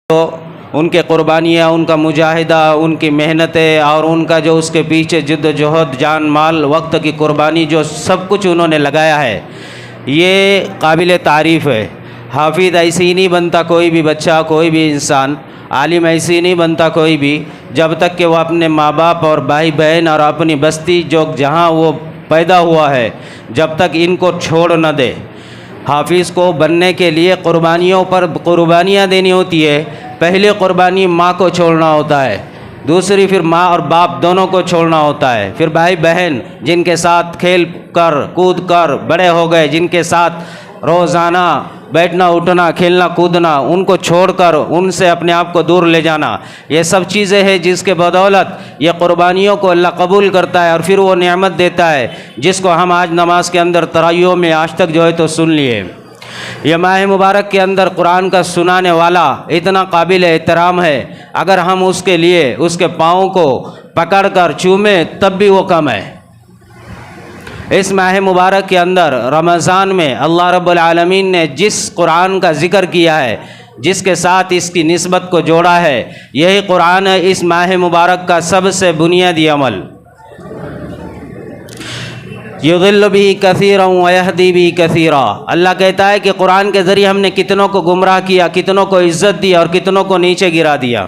تو ان کے قربانیاں، ان کا مجاہدہ، ان کی محنتیں اور ان کا جو اس کے پیچھے جد و جہد، جان مال، وقت کی قربانی، جو سب کچھ انہوں نے لگایا ہے، یہ قابل تعریف ہے۔ حافظ ایسے ہی نہیں بنتا کوئی بھی بچہ، کوئی بھی انسان، عالم ایسے ہی نہیں بنتا کوئی بھی، جب تک کہ وہ اپنے ماں باپ اور بھائی بہن اور اپنی بستی جو جہاں وہ پیدا ہوا ہے، جب تک ان کو چھوڑ نہ دے۔ حافظ کو بننے کے لیے قربانیوں پر قربانیاں دینی ہوتی ہے۔ پہلی قربانی ماں کو چھوڑنا ہوتا ہے، دوسری پھر ماں اور باپ دونوں کو چھوڑنا ہوتا ہے، پھر بھائی بہن جن کے ساتھ کھیل کر کود کر بڑے ہو گئے، جن کے ساتھ روزانہ بیٹھنا اٹھنا کھیلنا کودنا، ان کو چھوڑ کر ان سے اپنے آپ کو دور لے جانا، یہ سب چیزیں ہیں جس کے بدولت یہ قربانیوں کو اللہ قبول کرتا ہے اور پھر وہ نعمت دیتا ہے، جس کو ہم آج نماز کے اندر تراویح میں آج تک جو ہے تو سن لیے۔ یہ ماہ مبارک کے اندر قرآن کا سنانے والا اتنا قابل احترام ہے، اگر ہم اس کے لیے اس کے پاؤں کو پکڑ کر چومیں تب بھی وہ کم ہے۔ اس ماہ مبارک کے اندر رمضان میں اللہ رب العالمین نے جس قرآن کا ذکر کیا ہے، جس کے ساتھ اس کی نسبت کو جوڑا ہے، یہی قرآن ہے اس ماہ مبارک کا سب سے بنیادی عمل۔ یضل بھی کثیرا ویہدی بھی کثیرا، اللہ کہتا ہے کہ قرآن کے ذریعے ہم نے کتنوں کو گمراہ کیا، کتنوں کو عزت دی اور کتنوں کو نیچے گرا دیا،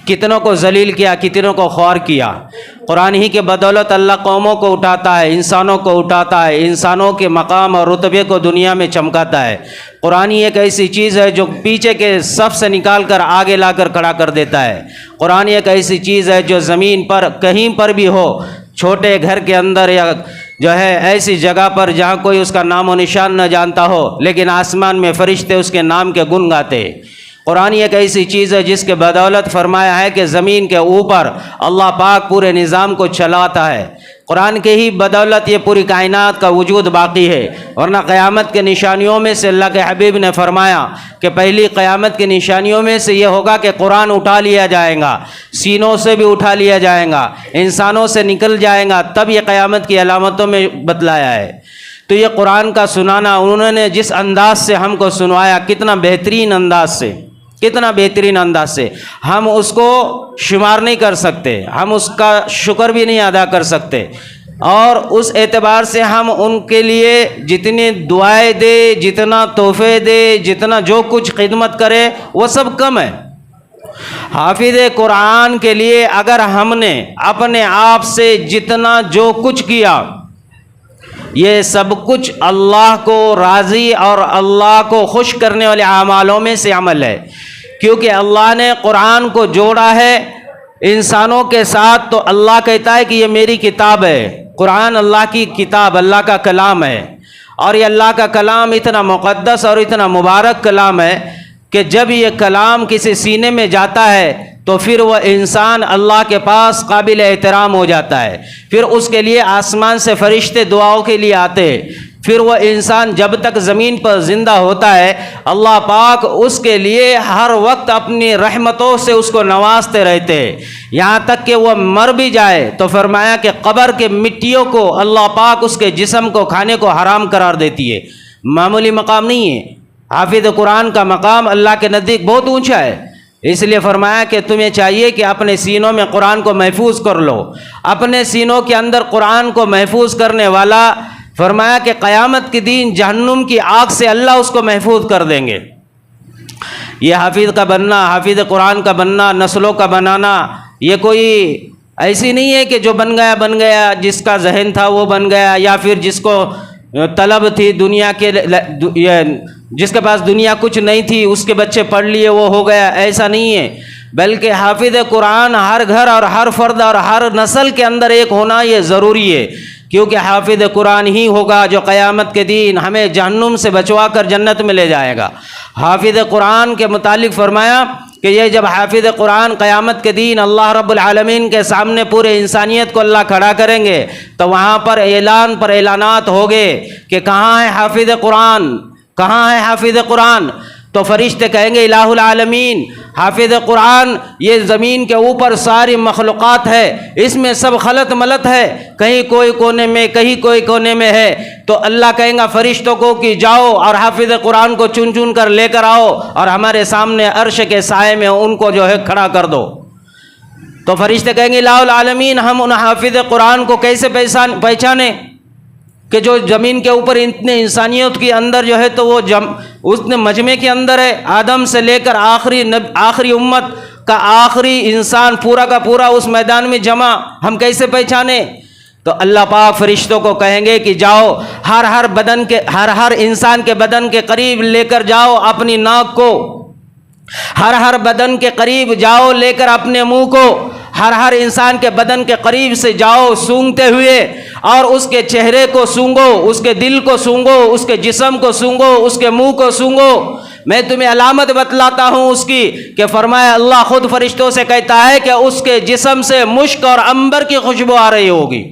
کتنوں کو ذلیل کیا، کتنوں کو خوار کیا۔ قرآن ہی کے بدولت اللہ قوموں کو اٹھاتا ہے، انسانوں کو اٹھاتا ہے، انسانوں کے مقام اور رتبے کو دنیا میں چمکاتا ہے۔ قرآن ہی ایک ایسی چیز ہے جو پیچھے کے صف سے نکال کر آگے لا کر کھڑا کر دیتا ہے۔ قرآن ایک ایسی چیز ہے جو زمین پر کہیں پر بھی ہو، چھوٹے گھر کے اندر یا جو ہے ایسی جگہ پر جہاں کوئی اس کا نام و نشان نہ جانتا ہو، لیکن آسمان میں فرشتے اس کے نام کے گن گاتے۔ قرآن ایک ایسی چیز ہے جس کے بدولت فرمایا ہے کہ زمین کے اوپر اللہ پاک پورے نظام کو چلاتا ہے۔ قرآن کے ہی بدولت یہ پوری کائنات کا وجود باقی ہے، ورنہ قیامت کے نشانیوں میں سے اللہ کے حبیب نے فرمایا کہ پہلی قیامت کی نشانیوں میں سے یہ ہوگا کہ قرآن اٹھا لیا جائے گا، سینوں سے بھی اٹھا لیا جائے گا، انسانوں سے نکل جائے گا، تب یہ قیامت کی علامتوں میں بتلایا ہے۔ تو یہ قرآن کا سنانا انہوں نے جس انداز سے ہم کو سنوایا، کتنا بہترین انداز سے، کتنا بہترین انداز سے، ہم اس کو شمار نہیں کر سکتے، ہم اس کا شکر بھی نہیں ادا کر سکتے، اور اس اعتبار سے ہم ان کے لیے جتنی دعائیں دے، جتنا تحفے دے، جتنا جو کچھ خدمت کرے، وہ سب کم ہے۔ حافظ قرآن کے لیے اگر ہم نے اپنے آپ سے جتنا جو کچھ کیا، یہ سب کچھ اللہ کو راضی اور اللہ کو خوش کرنے والے اعمالوں میں سے عمل ہے، کیونکہ اللہ نے قرآن کو جوڑا ہے انسانوں کے ساتھ، تو اللہ کہتا ہے کہ یہ میری کتاب ہے۔ قرآن اللہ کی کتاب، اللہ کا کلام ہے، اور یہ اللہ کا کلام اتنا مقدس اور اتنا مبارک کلام ہے کہ جب یہ کلام کسی سینے میں جاتا ہے تو پھر وہ انسان اللہ کے پاس قابل احترام ہو جاتا ہے، پھر اس کے لیے آسمان سے فرشتے دعاؤں کے لیے آتے، پھر وہ انسان جب تک زمین پر زندہ ہوتا ہے اللہ پاک اس کے لیے ہر وقت اپنی رحمتوں سے اس کو نوازتے رہتے ہیں، یہاں تک کہ وہ مر بھی جائے تو فرمایا کہ قبر کے مٹیوں کو اللہ پاک اس کے جسم کو کھانے کو حرام قرار دیتی ہے۔ معمولی مقام نہیں ہے، حافظ قرآن کا مقام اللہ کے نزدیک بہت اونچا ہے، اس لیے فرمایا کہ تمہیں چاہیے کہ اپنے سینوں میں قرآن کو محفوظ کر لو۔ اپنے سینوں کے اندر قرآن کو محفوظ کرنے والا، فرمایا کہ قیامت کے دن جہنم کی آگ سے اللہ اس کو محفوظ کر دیں گے۔ یہ حافظ کا بننا، حافظ قرآن کا بننا، نسلوں کا بنانا، یہ کوئی ایسی نہیں ہے کہ جو بن گیا، جس کا ذہن تھا وہ بن گیا، یا پھر جس کو طلب تھی دنیا کے، جس کے پاس دنیا کچھ نہیں تھی اس کے بچے پڑھ لیے وہ ہو گیا، ایسا نہیں ہے، بلکہ حافظ قرآن ہر گھر اور ہر فرد اور ہر نسل کے اندر ایک ہونا یہ ضروری ہے، کیونکہ حافظ قرآن ہی ہوگا جو قیامت کے دن ہمیں جہنم سے بچوا کر جنت میں لے جائے گا۔ حافظ قرآن کے متعلق فرمایا کہ یہ جب حافظ قرآن قیامت کے دن اللہ رب العالمین کے سامنے پورے انسانیت کو اللہ کھڑا کریں گے تو وہاں پر اعلانات ہوگے کہ کہاں ہے حافظ قرآن، کہاں ہے حافظ قرآن۔ تو فرشتے کہیں گے الہ العالمین، حافظ قرآن یہ زمین کے اوپر ساری مخلوقات ہے، اس میں سب خلط ملط ہے، کہیں کوئی کونے میں کہیں کوئی کونے میں ہے، تو اللہ کہیں گا فرشتوں کو کہ جاؤ اور حافظ قرآن کو چن چن کر لے کر آؤ اور ہمارے سامنے عرش کے سائے میں ان کو جو ہے کھڑا کر دو۔ تو فرشتے کہیں گے الہ العالمین، ہم ان حافظ قرآن کو کیسے پہچانے کہ جو زمین کے اوپر اتنے انسانیت کے اندر جو ہے تو وہ اس نے مجمع کے اندر ہے، آدم سے لے کر آخری امت کا آخری انسان پورا کا پورا اس میدان میں جمع، ہم کیسے پہچانے؟ تو اللہ پاک فرشتوں کو کہیں گے کہ جاؤ ہر انسان کے بدن کے قریب لے کر جاؤ اپنی ناک کو، ہر بدن کے قریب جاؤ لے کر اپنے منہ کو، ہر انسان کے بدن کے قریب سے جاؤ سونگتے ہوئے، اور اس کے چہرے کو سونگو، اس کے دل کو سونگو، اس کے جسم کو سونگو، اس کے منہ کو سونگو۔ میں تمہیں علامت بتلاتا ہوں اس کی، کہ فرمایا اللہ خود فرشتوں سے کہتا ہے کہ اس کے جسم سے مشک اور عنبر کی خوشبو آ رہی ہوگی۔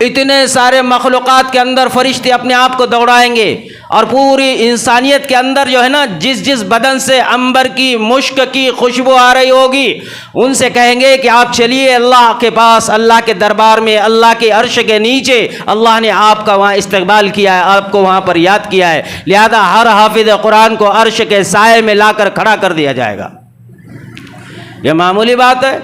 اتنے سارے مخلوقات کے اندر فرشتے اپنے آپ کو دوڑائیں گے، اور پوری انسانیت کے اندر جو ہے نا جس بدن سے عنبر کی مشک کی خوشبو آ رہی ہوگی، ان سے کہیں گے کہ آپ چلیے اللہ کے پاس، اللہ کے دربار میں، اللہ کے عرش کے نیچے اللہ نے آپ کا وہاں استقبال کیا ہے، آپ کو وہاں پر یاد کیا ہے، لہذا ہر حافظ قرآن کو عرش کے سائے میں لا کر کھڑا کر دیا جائے گا۔ یہ معمولی بات ہے؟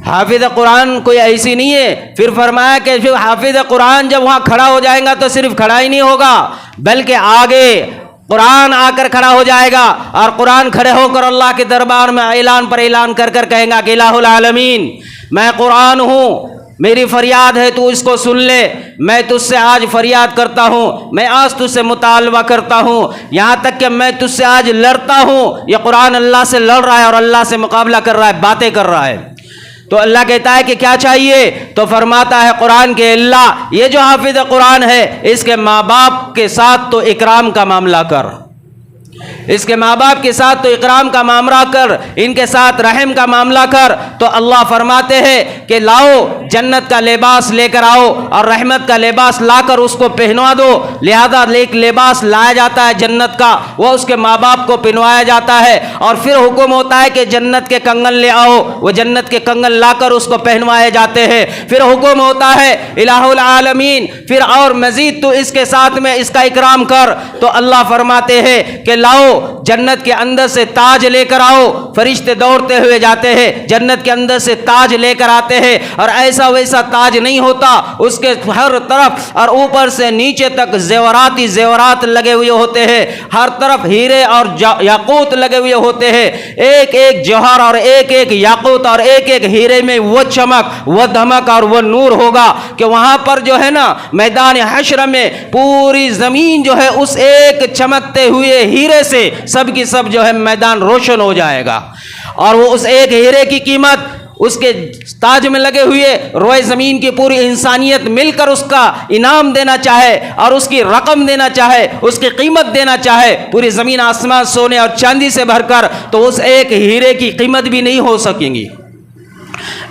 حافظ قرآن کوئی ایسی نہیں ہے۔ پھر فرمایا کہ پھر حافظ قرآن جب وہاں کھڑا ہو جائے گا تو صرف کھڑا ہی نہیں ہوگا، بلکہ آگے قرآن آ کر کھڑا ہو جائے گا، اور قرآن کھڑے ہو کر اللہ کے دربار میں اعلان پر اعلان کر کر کہیں گا کہ الہ العالمین میں قرآن ہوں، میری فریاد ہے تو اس کو سن لے، میں تجھ سے آج فریاد کرتا ہوں، میں آج تجھ سے مطالبہ کرتا ہوں، یہاں تک کہ میں تجھ سے آج لڑتا ہوں۔ یہ قرآن اللہ سے لڑ رہا ہے اور اللہ سے مقابلہ کر رہا ہے، باتیں کر رہا ہے۔ تو اللہ کہتا ہے کہ کیا چاہیے؟ تو فرماتا ہے قرآن کے اللہ یہ جو حافظ قرآن ہے اس کے ماں باپ کے ساتھ تو اکرام کا معاملہ کر، اس کے ماں باپ کے ساتھ تو اکرام کا معاملہ کر، ان کے ساتھ رحم کا معاملہ کر۔ تو اللہ فرماتے ہیں کہ لاؤ جنت کا لباس لے کر آؤ اور رحمت کا لباس لا کر اس کو پہنوا دو، لہذا ایک لباس لایا جاتا ہے جنت کا، وہ اس کے ماں باپ کو پہنوایا جاتا ہے، اور پھر حکم ہوتا ہے کہ جنت کے کنگن لے آؤ، وہ جنت کے کنگن لا کر اس کو پہنوائے جاتے ہیں۔ پھر حکم ہوتا ہے الہ العالمین پھر اور مزید تو اس کے ساتھ میں اس کا اکرام کر، تو اللہ فرماتے ہیں کہ لاؤ جنت کے اندر سے تاج لے کر آؤ، فرشتے دوڑتے ہوئے جاتے ہیں جنت کے اندر سے تاج لے کر آتے ہیں، اور ایسا ویسا تاج نہیں ہوتا، اس کے ہر طرف اور اوپر سے نیچے تک زیورات ہی زیورات لگے ہوئے ہوتے ہیں، ہر طرف ہیرے اور یاقوت لگے ہوئے ہوتے ہیں، ایک ایک جوہر اور ایک ایک یاقوت اور ایک ایک ہیرے میں وہ چمک وہ دھمک اور وہ نور ہوگا کہ وہاں پر جو ہے نا میدان حشر میں پوری زمین جو ہے اس ایک چمکتے ہوئے ہیرے سے سب کی سب جو ہے میدان روشن ہو جائے گا، اور وہ اس ایک ہیرے کی قیمت اس کے تاج میں لگے ہوئے روئے زمین کی پوری انسانیت مل کر اس کا انعام دینا چاہے اور اس کی رقم دینا چاہے، اس کی قیمت دینا چاہے، پوری زمین آسمان سونے اور چاندی سے بھر کر، تو اس ایک ہیرے کی قیمت بھی نہیں ہو سکیں گی،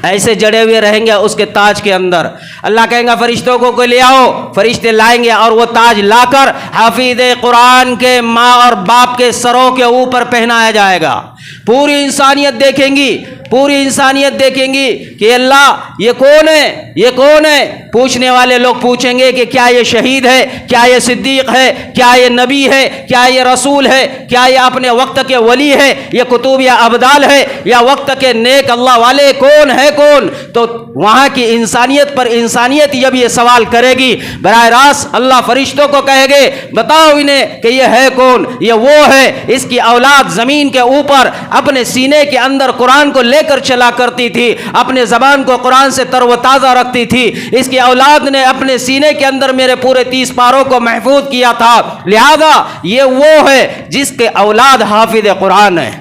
ایسے جڑے ہوئے رہیں گے اس کے تاج کے اندر۔ اللہ کہیں گا فرشتوں کو لے آؤ، فرشتے لائیں گے اور وہ تاج لا کر حافظ قرآن کے ماں اور باپ کے سروں کے اوپر پہنایا جائے گا۔ پوری انسانیت دیکھیں گی، پوری انسانیت دیکھیں گی کہ اللہ یہ کون ہے، یہ کون ہے؟ پوچھنے والے لوگ پوچھیں گے کہ کیا یہ شہید ہے، کیا یہ صدیق ہے، کیا یہ نبی ہے، کیا یہ رسول ہے، کیا یہ اپنے وقت کے ولی ہے، یہ کتب یا ابدال ہے، یا وقت کے نیک اللہ والے، کون ہے کون؟ تو وہاں کی انسانیت پر انسانیت جب یہ سوال کرے گی، براہ راست اللہ فرشتوں کو کہے گے بتاؤ انہیں کہ یہ ہے کون؟ یہ وہ ہے، اس کی اولاد زمین کے اوپر اپنے سینے کے اندر قرآن کو لے کر چلا کرتی تھی، اپنے زبان کو قرآن سے تر و تازہ رکھتی تھی، اس کی اولاد نے اپنے سینے کے اندر میرے پورے 30 پاروں کو محفوظ کیا تھا، لہذا یہ وہ ہے جس کے اولاد حافظ قرآن ہے۔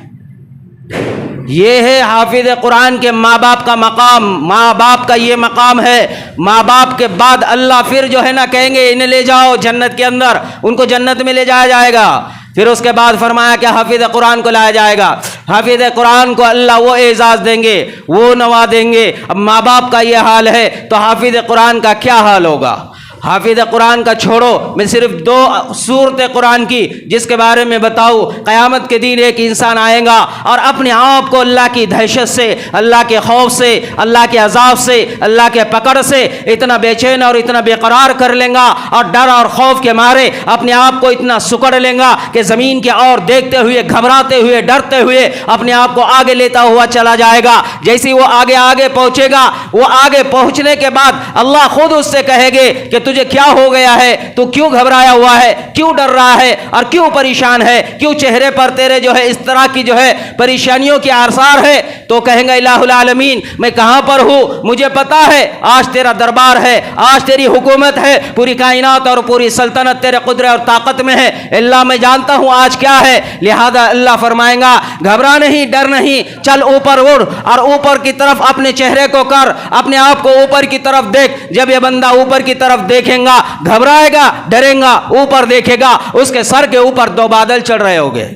یہ ہے حافظ قرآن کے ماں باپ کا مقام، ماں باپ کا یہ مقام ہے۔ ماں باپ کے بعد اللہ پھر جو ہے نا کہیں گے انہیں لے جاؤ جنت کے اندر، ان کو جنت میں لے جایا جائے گا۔ پھر اس کے بعد فرمایا کہ حافظ قرآن کو لایا جائے گا، حافظ قرآن کو اللہ وہ اعزاز دیں گے، وہ نواز دیں گے۔ اب ماں باپ کا یہ حال ہے تو حافظ قرآن کا کیا حال ہوگا؟ حافظ قرآن کا چھوڑو، میں صرف 2 صورت قرآن کی جس کے بارے میں بتاؤں۔ قیامت کے دن ایک انسان آئے گا اور اپنے آپ کو اللہ کی دہشت سے، اللہ کے خوف سے، اللہ کے عذاب سے، اللہ کے پکڑ سے اتنا بے چین اور اتنا بے قرار کر لیں گا، اور ڈر اور خوف کے مارے اپنے آپ کو اتنا سکڑ لیں گا کہ زمین کی اور دیکھتے ہوئے، گھبراتے ہوئے، ڈرتے ہوئے اپنے آپ کو آگے لیتا ہوا چلا جائے گا۔ جیسے وہ آگے پہنچے گا، وہ آگے پہنچنے کے بعد اللہ خود اس سے کہے گے کہ تجھے کیا ہو گیا ہے، تو کیوں گھبرایا ہوا ہے، کیوں ڈر رہا ہے اور کیوں پریشان ہے، کیوں چہرے پر تیرے جو ہے اس طرح کی جو ہے پریشانیوں کے آثار ہے؟ تو کہیں گے الہ العالمین میں کہاں پر ہوں، مجھے پتا ہے آج تیرا دربار ہے، آج تیری حکومت ہے، پوری کائنات اور پوری سلطنت تیرے قدرت اور طاقت میں ہے، اللہ میں جانتا ہوں آج کیا ہے۔ لہذا اللہ فرمائیں گا گھبرا نہیں، ڈر نہیں، چل اوپر اڑ اور اوپر کی طرف اپنے چہرے کو کر، اپنے آپ کو اوپر کی طرف دیکھ۔ جب یہ بندہ اوپر کی طرف دیکھیں گا، گھبرائے گا، ڈرے گا، اوپر دیکھے گا، اس کے سر کے اوپر 2 بادل چڑھ رہے ہوگے،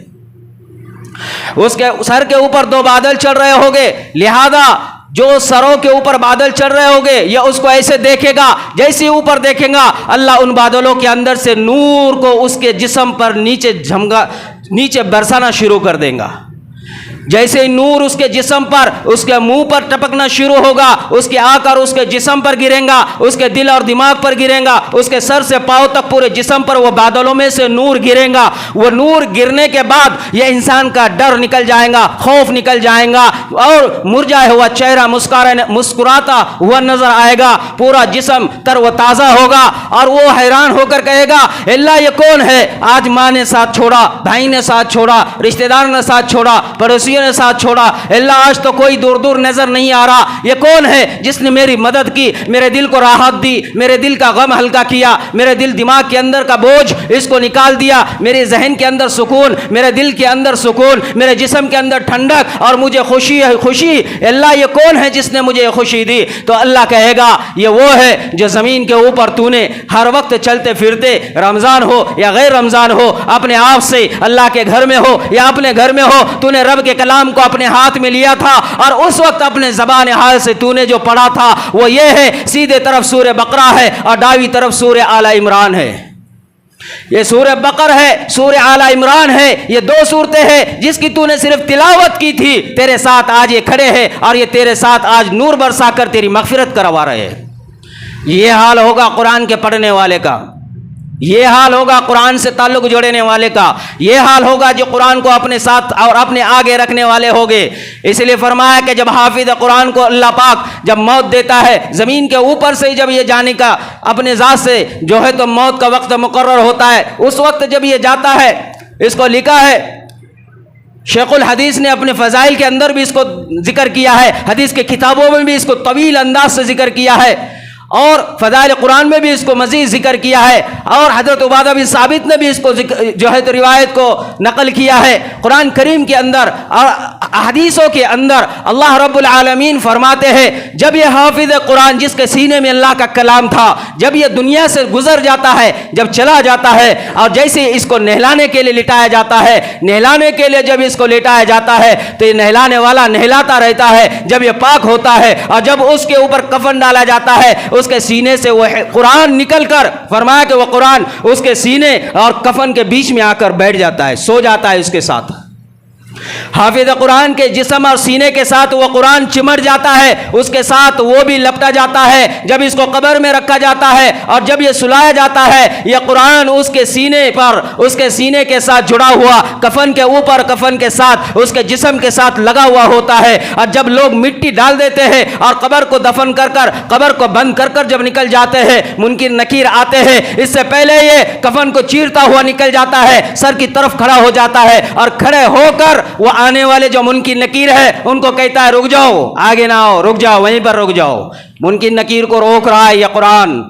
اس کے سر کے اوپر 2 بادل چڑھ رہے ہوگے۔ لہذا جو سروں کے اوپر بادل چڑھ رہے ہوگے یہ اس کو ایسے دیکھے گا، جیسے اوپر دیکھیں گا اللہ ان بادلوں کے اندر سے نور کو اس کے جسم پر نیچے برسانا شروع کر دیں گا۔ جیسے ہی نور اس کے جسم پر، اس کے منہ پر ٹپکنا شروع ہوگا، اس کے آ کر اس کے جسم پر گریں گا، اس کے دل اور دماغ پر گریں گا، اس کے سر سے پاؤں تک پورے جسم پر وہ بادلوں میں سے نور گریں گا۔ وہ نور گرنے کے بعد یہ انسان کا ڈر نکل جائے گا، خوف نکل جائے گا، اور مرجھایا ہوا چہرہ مسکراتا ہوا نظر آئے گا، پورا جسم تر و تازہ ہوگا، اور وہ حیران ہو کر کہے گا اللہ یہ کون ہے؟ آج ماں نے ساتھ چھوڑا، بھائی نے ساتھ چھوڑا، رشتہ دار نے ساتھ چھوڑا، پڑوسی نے ساتھ چھوڑا، اللہ آج تو کوئی دور نظر نہیں آ رہا، یہ کون ہے جس نے میری مدد کی، میرے دل کو راحت دی، میرے دل کا غم ہلکا کیا، میرے دل دماغ کے اندر کا بوجھ اس کو نکال دیا، میرے ذہن کے اندر سکون، میرے دل کے اندر سکون، میرے جسم کے اندر ٹھنڈک، اور مجھے خوشی ہے، خوشی اللہ یہ کون ہے جس نے مجھے خوشی دی؟ تو اللہ کہے گا یہ وہ ہے جو زمین کے اوپر تو نے ہر وقت چلتے پھرتے، رمضان ہو یا غیر رمضان ہو، اپنے آپ سے اللہ کے گھر میں ہو یا اپنے گھر میں ہو، تو نے رب کے کلام کو اپنے ہاتھ میں لیا تھا، اور اس وقت اپنے زبان حال سے تو نے جو پڑھا تھا وہ یہ ہے، سیدھے طرف سورہ بقرہ ہے اور داویں طرف سورہ آل عمران ہے۔ یہ سورہ بقر ہے، سورہ آل عمران ہے، یہ 2 صورتیں ہیں جس کی تو نے صرف تلاوت کی تھی، تیرے ساتھ آج یہ کھڑے ہیں اور یہ تیرے ساتھ آج نور برسا کر تیری مغفرت کروا رہے ہیں۔ یہ حال ہوگا قرآن کے پڑھنے والے کا، یہ حال ہوگا قرآن سے تعلق جوڑنے والے کا، یہ حال ہوگا جو قرآن کو اپنے ساتھ اور اپنے آگے رکھنے والے ہوگے۔ اس لیے فرمایا کہ جب حافظ قرآن کو اللہ پاک جب موت دیتا ہے، زمین کے اوپر سے جب یہ جانے کا اپنے ذات سے جو ہے تو موت کا وقت مقرر ہوتا ہے، اس وقت جب یہ جاتا ہے، اس کو لکھا ہے شیخ الحدیث نے اپنے فضائل کے اندر بھی اس کو ذکر کیا ہے، حدیث کے کتابوں میں بھی اس کو طویل انداز سے ذکر کیا ہے، اور فضائل قرآن میں بھی اس کو مزید ذکر کیا ہے، اور حضرت عبادہ بن ثابت نے بھی اس کو جو ہے تو روایت کو نقل کیا ہے۔ قرآن کریم کے اندر اور احادیثوں کے اندر اللہ رب العالمین فرماتے ہیں جب یہ حافظ قرآن جس کے سینے میں اللہ کا کلام تھا، جب یہ دنیا سے گزر جاتا ہے، جب چلا جاتا ہے، اور جیسے اس کو نہلانے کے لیے لٹایا جاتا ہے، نہلانے کے لیے جب اس کو لٹایا جاتا ہے تو یہ نہلانے والا نہلاتا رہتا ہے، جب یہ پاک ہوتا ہے، اور جب اس کے اوپر کفن ڈالا جاتا ہے، اس کے سینے سے وہ قرآن نکل کر، فرمایا کہ وہ قرآن اس کے سینے اور کفن کے بیچ میں آ کر بیٹھ جاتا ہے، سو جاتا ہے اس کے ساتھ۔ حافظ قرآن کے جسم اور سینے کے ساتھ وہ قرآن چمٹ جاتا ہے، اس کے ساتھ وہ بھی لپٹا جاتا ہے۔ جب اس کو قبر میں رکھا جاتا ہے اور جب یہ سلایا جاتا ہے، یہ قرآن اس کے سینے پر، اس کے سینے کے ساتھ جڑا ہوا، کفن کے اوپر، کفن کے ساتھ، اس کے جسم کے ساتھ لگا ہوا ہوتا ہے۔ اور جب لوگ مٹی ڈال دیتے ہیں اور قبر کو دفن کر کر، قبر کو بند کر کر جب نکل جاتے ہیں، منکر نکیر آتے ہیں، اس سے پہلے یہ کفن کو چیرتا ہوا نکل جاتا ہے، سر کی طرف کھڑا ہو جاتا ہے، اور کھڑے ہو کر وہ آنے والے جو منکر نکیر ہے ان کو کہتا ہے رک جاؤ، آگے نہ آؤ، رک جاؤ، وہیں پر رک جاؤ۔ منکر نکیر کو روک رہا ہے یہ قرآن۔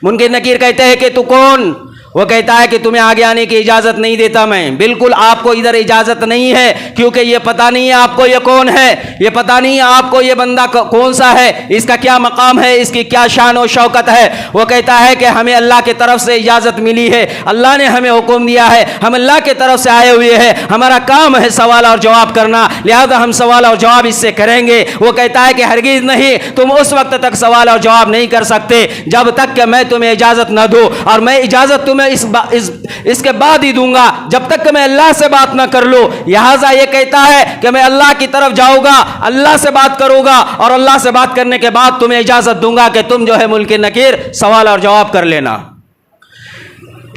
منکر نکیر کہتے ہیں کہ تو کون؟ وہ کہتا ہے کہ تمہیں آگے آنے کی اجازت نہیں دیتا میں، بالکل آپ کو ادھر اجازت نہیں ہے، کیونکہ یہ پتہ نہیں ہے آپ کو یہ کون ہے، یہ پتہ نہیں ہے آپ کو یہ بندہ کون سا ہے، اس کا کیا مقام ہے، اس کی کیا شان و شوکت ہے۔ وہ کہتا ہے کہ ہمیں اللہ کی طرف سے اجازت ملی ہے، اللہ نے ہمیں حکم دیا ہے، ہم اللہ کی طرف سے آئے ہوئے ہیں، ہمارا کام ہے سوال اور جواب کرنا، لہذا ہم سوال اور جواب اس سے کریں گے۔ وہ کہتا ہے کہ ہرگز نہیں، تم اس وقت تک سوال اور جواب نہیں کر سکتے جب تک کہ میں تمہیں اجازت نہ دوں، اور میں اجازت تمہیں اس کے بعد ہی دوں گا جب تک کہ میں اللہ سے بات نہ کر لوں۔ لہذا یہ کہتا ہے کہ میں اللہ کی طرف جاؤں گا، اللہ سے بات کروں گا، اور اللہ سے بات کرنے کے بعد تمہیں اجازت دوں گا کہ تم جو ہے منکر نکیر سوال اور جواب کر لینا۔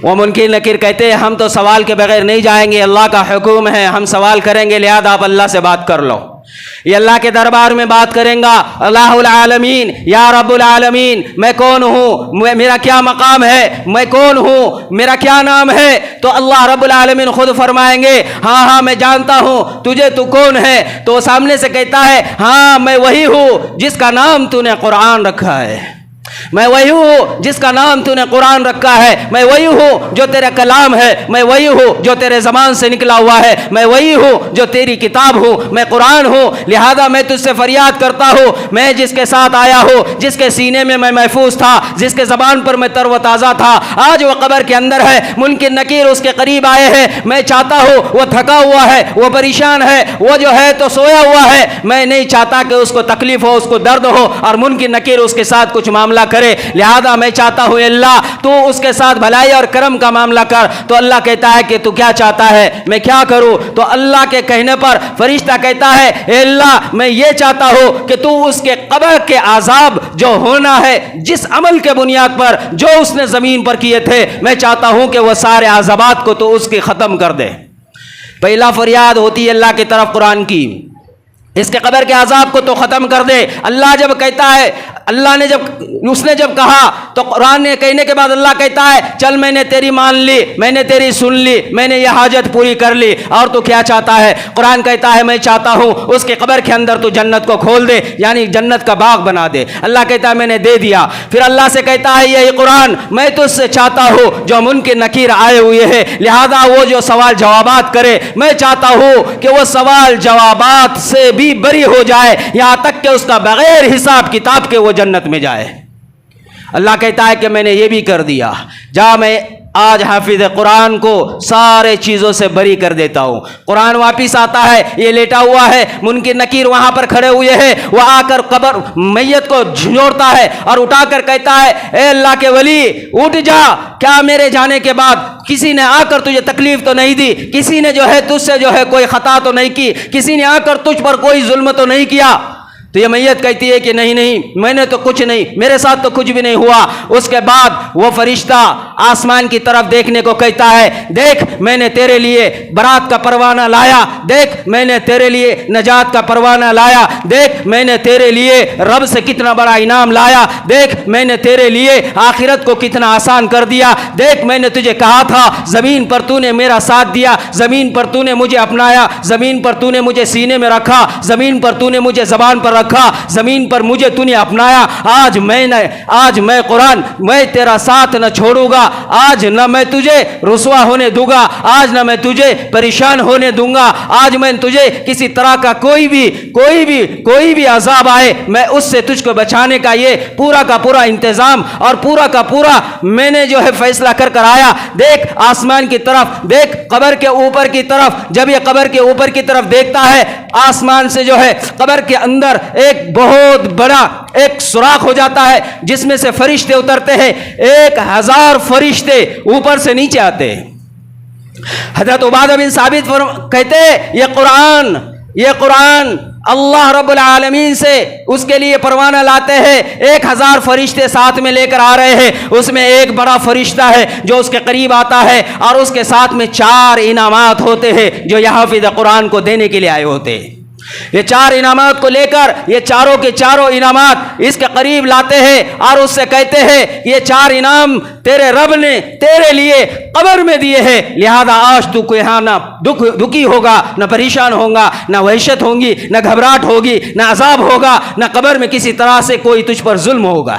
وہ منکر نکیر کہتے ہیں ہم تو سوال کے بغیر نہیں جائیں گے، اللہ کا حکم ہے، ہم سوال کریں گے، لہذا آپ اللہ سے بات کر لو۔ یہ اللہ کے دربار میں بات کریں گا، اللہ العالمین، یا رب العالمین، میں کون ہوں، میرا کیا مقام ہے، میں کون ہوں، میرا کیا نام ہے؟ تو اللہ رب العالمین خود فرمائیں گے ہاں میں جانتا ہوں تجھے، تو کون ہے؟ تو وہ سامنے سے کہتا ہے ہاں میں وہی ہوں جس کا نام تو نے قرآن رکھا ہے، میں وہی ہوں جس کا نام تو نے قرآن رکھا ہے، میں وہی ہوں جو تیرا کلام ہے، میں وہی ہوں جو تیرے زبان سے نکلا ہوا ہے، میں وہی ہوں جو تیری کتاب ہوں، میں قرآن ہوں، لہذا میں تجھ سے فریاد کرتا ہوں، میں جس کے ساتھ آیا ہوں، جس کے سینے میں میں محفوظ تھا، جس کے زبان پر میں تر و تازہ تھا، آج وہ قبر کے اندر ہے، منکر نکیر اس کے قریب آئے ہیں، میں چاہتا ہوں، وہ تھکا ہوا ہے، وہ پریشان ہے، وہ جو ہے تو سویا ہوا ہے، میں نہیں چاہتا کہ اس کو تکلیف ہو، اس کو درد ہو، اور منکر نکیر اس کے ساتھ کچھ معاملہ کرے، لہذا میں چاہتا ہوں اللہ تو اس کے ساتھ بھلائی اور کرم کا معاملہ کر۔ تو اللہ کہتا ہے کہ تو کیا چاہتا ہے، میں کیا کروں؟ تو اللہ کے کہنے پر فرشتہ کہتا ہے اے اللہ میں یہ چاہتا ہوں کہ تو اس کے قبر کے عذاب جو ہونا ہے، جس عمل کے بنیاد پر جو اس نے زمین پر کیے تھے، میں چاہتا ہوں کہ وہ سارے عذابات کو تو اس کی ختم کر دے۔ پہلا فریاد ہوتی ہے اللہ کی طرف قرآن کی، اس کے قبر کے عذاب کو تو ختم کر دے۔ اللہ جب کہتا ہے، اللہ نے جب کہا تو قرآن نے کہنے کے بعد اللہ کہتا ہے چل میں نے تیری مان لی، میں نے تیری سن لی، میں نے یہ حاجت پوری کر لی، اور تو کیا چاہتا ہے؟ قرآن کہتا ہے میں چاہتا ہوں اس کے قبر کے اندر تو جنت کو کھول دے، یعنی جنت کا باغ بنا دے۔ اللہ کہتا ہے میں نے دے دیا۔ پھر اللہ سے کہتا ہے یہی قرآن میں تجھ سے چاہتا ہوں جو منکر نکیر آئے ہوئے ہیں، لہذا وہ جو سوال جوابات کرے، میں چاہتا ہوں کہ وہ سوال جوابات سے بھی بری ہو جائے، یہاں تک کہ اس کا بغیر حساب کتاب کے وہ جنت میں جائے۔ اللہ کہتا ہے کہ میں نے یہ بھی کر دیا، جا میں آج حافظ قرآن کو سارے چیزوں سے بری کر دیتا ہوں۔ قرآن واپس آتا ہے، یہ لیٹا ہوا ہے، منکر نکیر وہاں پر کھڑے ہوئے ہیں، وہ آ کر قبر میت کو جھنجھوڑتا ہے اور اٹھا کر کہتا ہے اے اللہ کے ولی اٹھ جا، کیا میرے جانے کے بعد کسی نے آ کر تجھے تکلیف تو نہیں دی، کسی نے جو ہے تجھ سے جو ہے کوئی خطا تو نہیں کی، کسی نے آ کر تجھ پر کوئی ظلم تو نہیں کیا؟ تو یہ میت کہتی ہے کہ نہیں میں نے تو کچھ نہیں، میرے ساتھ تو کچھ بھی نہیں ہوا۔ اس کے بعد وہ فرشتہ آسمان کی طرف دیکھنے کو کہتا ہے دیکھ میں نے تیرے لیے برات کا پروانہ لایا، دیکھ میں نے تیرے لیے نجات کا پروانہ لایا، دیکھ میں نے تیرے لیے رب سے کتنا بڑا انعام لایا، دیکھ میں نے تیرے لیے آخرت کو کتنا آسان کر دیا، دیکھ میں نے تجھے کہا تھا زمین پر تو نے میرا ساتھ دیا، زمین پر تو نے مجھے اپنایا، زمین پر تو نے مجھے سینے میں رکھا، زمین پر تو نے مجھے زبان پر رکھا، زمین پر مجھے تو نے اپنایا، آج میں قرآن میں تیرا ساتھ نہ چھوڑوں گا، آج نہ میں تجھے رسوا ہونے دوں گا، آج نہ میں تجھے پریشان ہونے دوں گا، آج میں تجھے کسی طرح کا کوئی بھی عذاب آئے میں اس سے تجھ کو بچانے کا یہ پورا کا پورا انتظام اور پورا کا پورا میں نے جو ہے فیصلہ کر آیا۔ دیکھ آسمان کی طرف، دیکھ قبر کے اوپر کی طرف، جب یہ قبر کے اوپر کی طرف دیکھتا ہے آسمان سے جو ہے قبر کے اندر ایک بہت بڑا ایک سوراخ ہو جاتا ہے جس میں سے فرشتے اترتے ہیں، 1000 فرشتے اوپر سے نیچے آتے ہیں۔ حضرت عبادہ بن ثابت کہتے یہ قرآن اللہ رب العالمین سے اس کے لیے پروانہ لاتے ہیں، 1000 فرشتے ساتھ میں لے کر آ رہے ہیں، اس میں ایک بڑا فرشتہ ہے جو اس کے قریب آتا ہے اور اس کے ساتھ میں 4 انعامات ہوتے ہیں جو یہ حافظ قرآن کو دینے کے لیے آئے ہوتے ہیں۔ یہ 4 انعامات کو لے کر یہ چاروں کے چاروں انعامات اس کے قریب لاتے ہیں اور اس سے کہتے ہیں یہ 4 انعام تیرے رب نے تیرے لیے قبر میں دیے ہیں، لہذا آج تو یہاں نہ دکھی ہوگا، نہ پریشان ہوگا، نہ وحشت ہوگی، نہ گھبراہٹ ہوگی، نہ عذاب ہوگا، نہ قبر میں کسی طرح سے کوئی تجھ پر ظلم ہوگا۔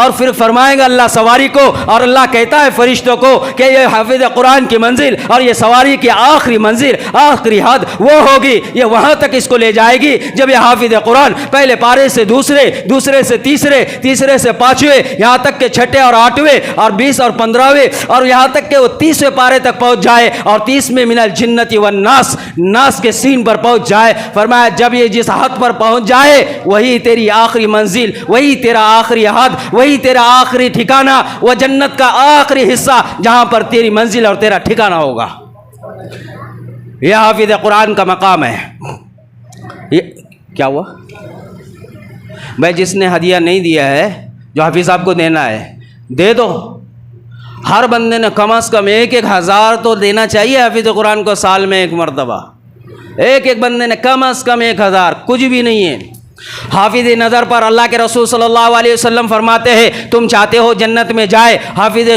اور پھر فرمائے گا اللہ سواری کو, اور اللہ کہتا ہے فرشتوں کو کہ یہ حافظ قرآن کی منزل اور یہ سواری کی آخری منزل, آخری حد وہ ہوگی, یہ وہاں تک اس کو لے جائے گی جب یہ حافظ قرآن پہلے پارے سے دوسرے, دوسرے سے تیسرے, تیسرے سے پانچویں, یہاں تک کہ چھٹے اور آٹھویں اور 20 اور 15ویں, اور یہاں تک کہ وہ 30ویں پارے تک پہنچ جائے اور 30 میں من الجنت والناس, ناس کے سین پر پہنچ جائے. فرمایا جب یہ جس حد پر پہنچ جائے وہی تیری آخری منزل, وہی تیرا آخری حد, وہی تیرا آخری ٹھکانہ, وہ جنت کا آخری حصہ جہاں پر تیری منزل اور تیرا ٹھکانہ ہوگا. یہ حافظ قرآن کا مقام ہے. یہ کیا ہوا بھائی؟ جس نے ہدیہ نہیں دیا ہے, جو حافظ صاحب کو دینا ہے دے دو. ہر بندے نے کم از کم 1,000 تو دینا چاہیے حافظ قرآن کو سال میں ایک مرتبہ. ایک بندے نے کم از کم 1,000, کچھ بھی نہیں ہے. حافظ نظر پر اللہ کے رسول صلی اللہ علیہ وسلم فرماتے ہیں تم چاہتے ہو جنت میں جائے حافظ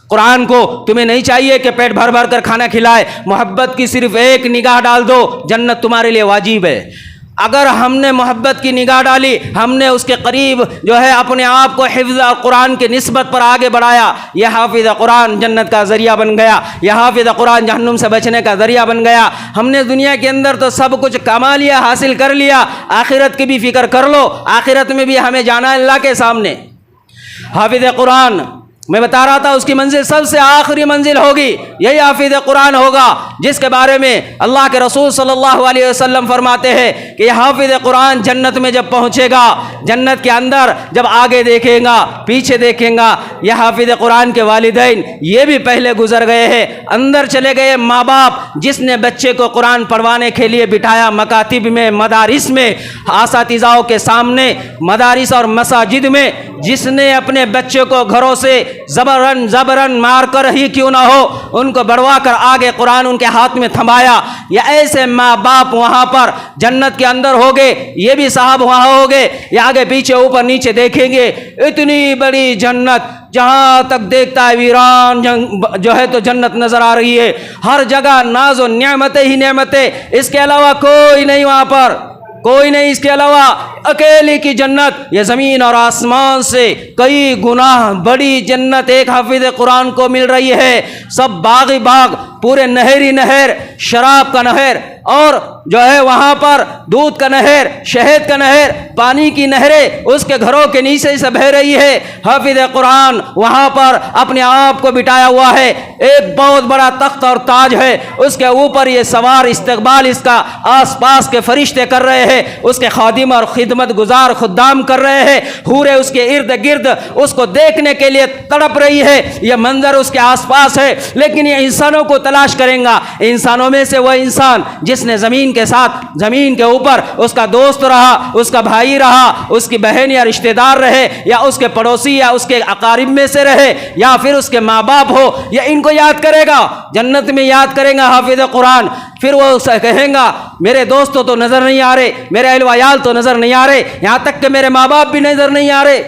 قرآن کو, تمہیں نہیں چاہیے کہ پیٹ بھر بھر کر کھانا کھلائے, محبت کی صرف ایک نگاہ ڈال دو, جنت تمہارے لیے واجب ہے. اگر ہم نے محبت کی نگاہ ڈالی, ہم نے اس کے قریب جو ہے اپنے آپ کو حفظ قرآن کی نسبت پر آگے بڑھایا, یہ حافظ قرآن جنت کا ذریعہ بن گیا, یہ حافظ قرآن جہنم سے بچنے کا ذریعہ بن گیا. ہم نے دنیا کے اندر تو سب کچھ کما لیا, حاصل کر لیا, آخرت کی بھی فکر کر لو, آخرت میں بھی ہمیں جانا ہے اللہ کے سامنے. حافظ قرآن میں بتا رہا تھا اس کی منزل سب سے آخری منزل ہوگی, یہی حافظ قرآن ہوگا جس کے بارے میں اللہ کے رسول صلی اللہ علیہ وسلم فرماتے ہیں کہ یہ حافظ قرآن جنت میں جب پہنچے گا, جنت کے اندر جب آگے دیکھیں گا پیچھے دیکھیں گا, یہ حافظ قرآن کے والدین یہ بھی پہلے گزر گئے ہیں, اندر چلے گئے ماں باپ جس نے بچے کو قرآن پڑھوانے کے لیے بٹھایا مکاتب میں, مدارس میں, اساتذاؤں کے سامنے, مدارس اور مساجد میں, جس نے اپنے بچے کو گھروں سے زبرن مار کر ہی کیوں نہ ہو ان کو بڑھوا کر آگے قرآن ان کے ہاتھ میں تھمایا. یا ایسے ماں باپ وہاں پر جنت کے اندر ہوگے, یہ بھی صاحب وہاں ہوگے, یہ آگے پیچھے اوپر نیچے دیکھیں گے اتنی بڑی جنت, جہاں تک دیکھتا ہے ویران جو ہے تو جنت نظر آ رہی ہے, ہر جگہ ناز و نعمتیں ہی نعمتیں, اس کے علاوہ کوئی نہیں وہاں پر, کوئی نہیں اس کے علاوہ, اکیلی کی جنت. یہ زمین اور آسمان سے کئی گناہ بڑی جنت ایک حافظ قرآن کو مل رہی ہے. سب باغ ہی باغ, پورے نہر ہی نہر, شراب کا نہر, اور جو ہے وہاں پر دودھ کا نہر, شہد کا نہر, پانی کی نہریں اس کے گھروں کے نیچے سے بہہ رہی ہے. حافظ قرآن وہاں پر اپنے آپ کو بٹھایا ہوا ہے, ایک بہت بڑا تخت اور تاج ہے, اس کے اوپر یہ سوار استقبال اس کا آس پاس کے فرشتے کر رہے ہیں, اس کے خادم اور خدمت گزار خدام کر رہے ہیں, حوریں اس کے ارد گرد اس کو دیکھنے کے لیے تڑپ رہی ہے. یہ منظر اس کے آس پاس ہے, لیکن یہ انسانوں کو تلاش کریں گا. انسانوں میں سے وہ انسان جس نے زمین کے ساتھ, زمین کے اوپر اس کا دوست رہا, اس کا بھائی رہا, اس کی بہن یا رشتہ دار رہے, یا اس کے پڑوسی یا اس کے اقارب میں سے رہے, یا پھر اس کے ماں باپ ہو, یا ان کو یاد کرے گا, جنت میں یاد کریں گا حافظ قرآن. پھر وہ کہیں گا میرے دوستوں تو نظر نہیں آ رہے, میرے اہل وعیال تو نظر نہیں آ رہے, یہاں تک کہ میرے ماں باپ بھی نظر نہیں آ رہے.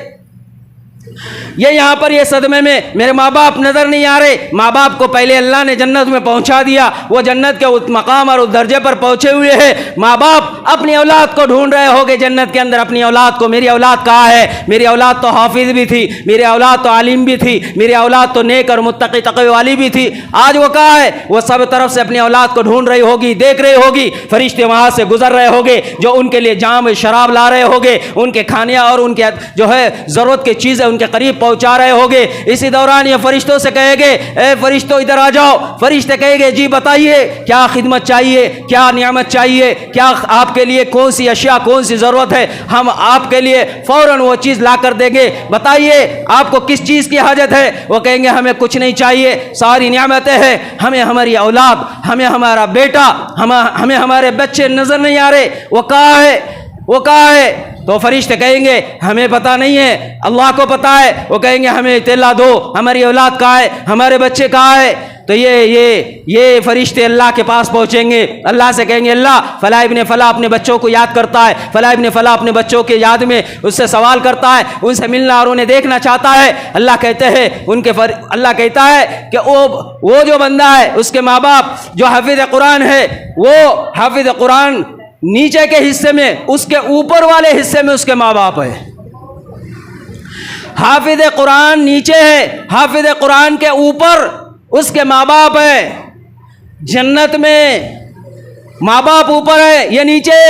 یہ یہاں پر یہ صدمے میں میرے ماں باپ نظر نہیں آ رہے. ماں باپ کو پہلے اللہ نے جنت میں پہنچا دیا, وہ جنت کے اس مقام اور اس درجے پر پہنچے ہوئے ہیں. ماں باپ اپنی اولاد کو ڈھونڈ رہے ہوگے جنت کے اندر, اپنی اولاد کو, میری اولاد کہاں ہے, میری اولاد تو حافظ بھی تھی, میری اولاد تو عالم بھی تھی, میری اولاد تو نیک اور متقی تقوی والی بھی تھی, آج وہ کہاں ہے. وہ سب طرف سے اپنی اولاد کو ڈھونڈ رہی ہوگی, دیکھ رہی ہوگی, فرشتے وہاں سے گزر رہے ہوگے جو ان کے لیے جام شراب لا رہے ہوگے, ان کے کھانے اور ان کے جو ہے ضرورت کی چیزیں ان کے قریب پہنچا رہے ہوگے. اسی دوران یہ فرشتوں سے کہے گے اے فرشتوں ادھر آ جاؤ. فرشتے کہے گے جی بتائیے کیا خدمت چاہیے, کیا نعمت چاہیے, کیا آپ کے لیے کون سی اشیاء, کون سی ضرورت ہے, ہم آپ کے لیے فوراً وہ چیز لا کر دیں گے. بتائیے آپ کو کس چیز کی حاجت ہے. وہ کہیں گے ہمیں کچھ نہیں چاہیے, ساری نعمتیں ہیں, ہمیں ہماری اولاد, ہمیں ہمارا بیٹا, ہمیں ہمارے بچے نظر نہیں آ رہے, وہ کہاں ہے, وہ کہاں ہے. تو فرشتے کہیں گے ہمیں پتہ نہیں ہے, اللہ کو پتہ ہے. وہ کہیں گے ہمیں اطلاع دو, ہماری اولاد کہاں ہے, ہمارے بچے کہاں ہے. تو یہ فرشتے اللہ کے پاس پہنچیں گے, اللہ سے کہیں گے اللہ فلاں ابن فلاں اپنے بچوں کو یاد کرتا ہے, فلاں ابن فلاں اپنے بچوں کے یاد میں اس سے سوال کرتا ہے, ان سے ملنا اور انہیں دیکھنا چاہتا ہے. اللہ کہتے ہیں اللہ کہتا ہے کہ وہ جو بندہ ہے اس کے ماں باپ جو حافظ قرآن ہے, وہ حافظ قرآن نیچے کے حصے میں, اس کے اوپر والے حصے میں اس کے ماں باپ ہے. حافظ قرآن نیچے ہے، حافظ قرآن کے اوپر اس کے ماں باپ ہے۔ جنت میں ماں باپ اوپر ہے، یہ نیچے۔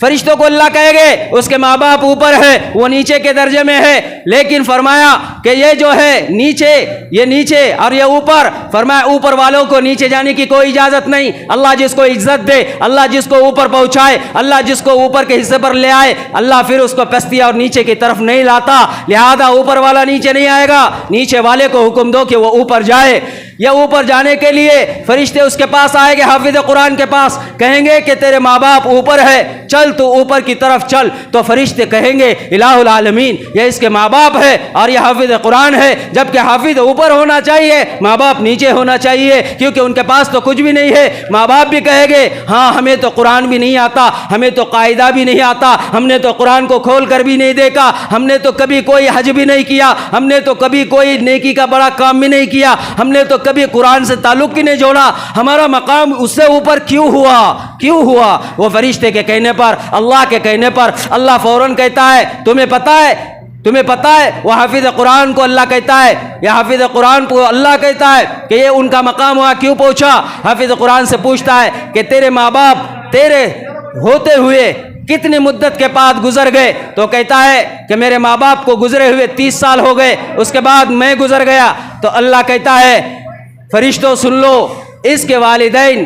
فرشتوں کو اللہ کہے گے اس کے ماں باپ اوپر ہے، وہ نیچے کے درجے میں ہے۔ لیکن فرمایا کہ یہ جو ہے نیچے، یہ نیچے اور یہ اوپر، فرمایا اوپر والوں کو نیچے جانے کی کوئی اجازت نہیں۔ اللہ جس کو عزت دے، اللہ جس کو اوپر پہنچائے، اللہ جس کو اوپر کے حصے پر لے آئے، اللہ پھر اس کو پستی اور نیچے کی طرف نہیں لاتا۔ لہذا اوپر والا نیچے نہیں آئے گا، نیچے والے کو حکم دو کہ وہ اوپر جائے۔ یہ اوپر جانے کے لیے فرشتے اس کے پاس آئیں گے، حافظ قرآن کے پاس، کہیں گے کہ تیرے ماں باپ اوپر ہے، چل تو اوپر کی طرف چل۔ تو فرشتے کہیں گے الہ العالمین یہ اس کے ماں باپ ہے اور یہ حافظ قرآن ہے، جبکہ حافظ اوپر ہونا چاہیے، ماں باپ نیچے ہونا چاہیے، کیونکہ ان کے پاس تو کچھ بھی نہیں ہے۔ ماں باپ بھی کہیں گے ہاں ہمیں تو قرآن بھی نہیں آتا، ہمیں تو قاعدہ بھی نہیں آتا، ہم نے تو قرآن کو کھول کر بھی نہیں دیکھا، ہم نے تو کبھی کوئی حج بھی نہیں کیا، ہم نے تو کبھی کوئی نیکی کا بڑا کام بھی نہیں کیا، ہم نے تو کبھی قرآن سے تعلق ہی نہیں جوڑا، ہمارا مقام اس سے اوپر کیوں ہوا؟ وہ فرشتے کے کہنے پر، اللہ کے کہنے پر اللہ فوراً کہتا ہے تمہیں پتہ ہے وہ حافظ قرآن کو اللہ کہتا ہے، یہ حافظ قرآن کو اللہ کہتا ہے کہ یہ ان کا مقام وہاں کیوں پہنچا؟ حافظ قرآن سے پوچھتا ہے کہ تیرے ماں باپ تیرے ہوتے ہوئے کتنی مدت کے بعد گزر گئے؟ تو کہتا ہے کہ میرے ماں باپ کو گزرے ہوئے 30 سال ہو گئے، اس کے بعد میں گزر گیا۔ تو اللہ کہتا ہے فرشتوں سن لو، اس کے والدین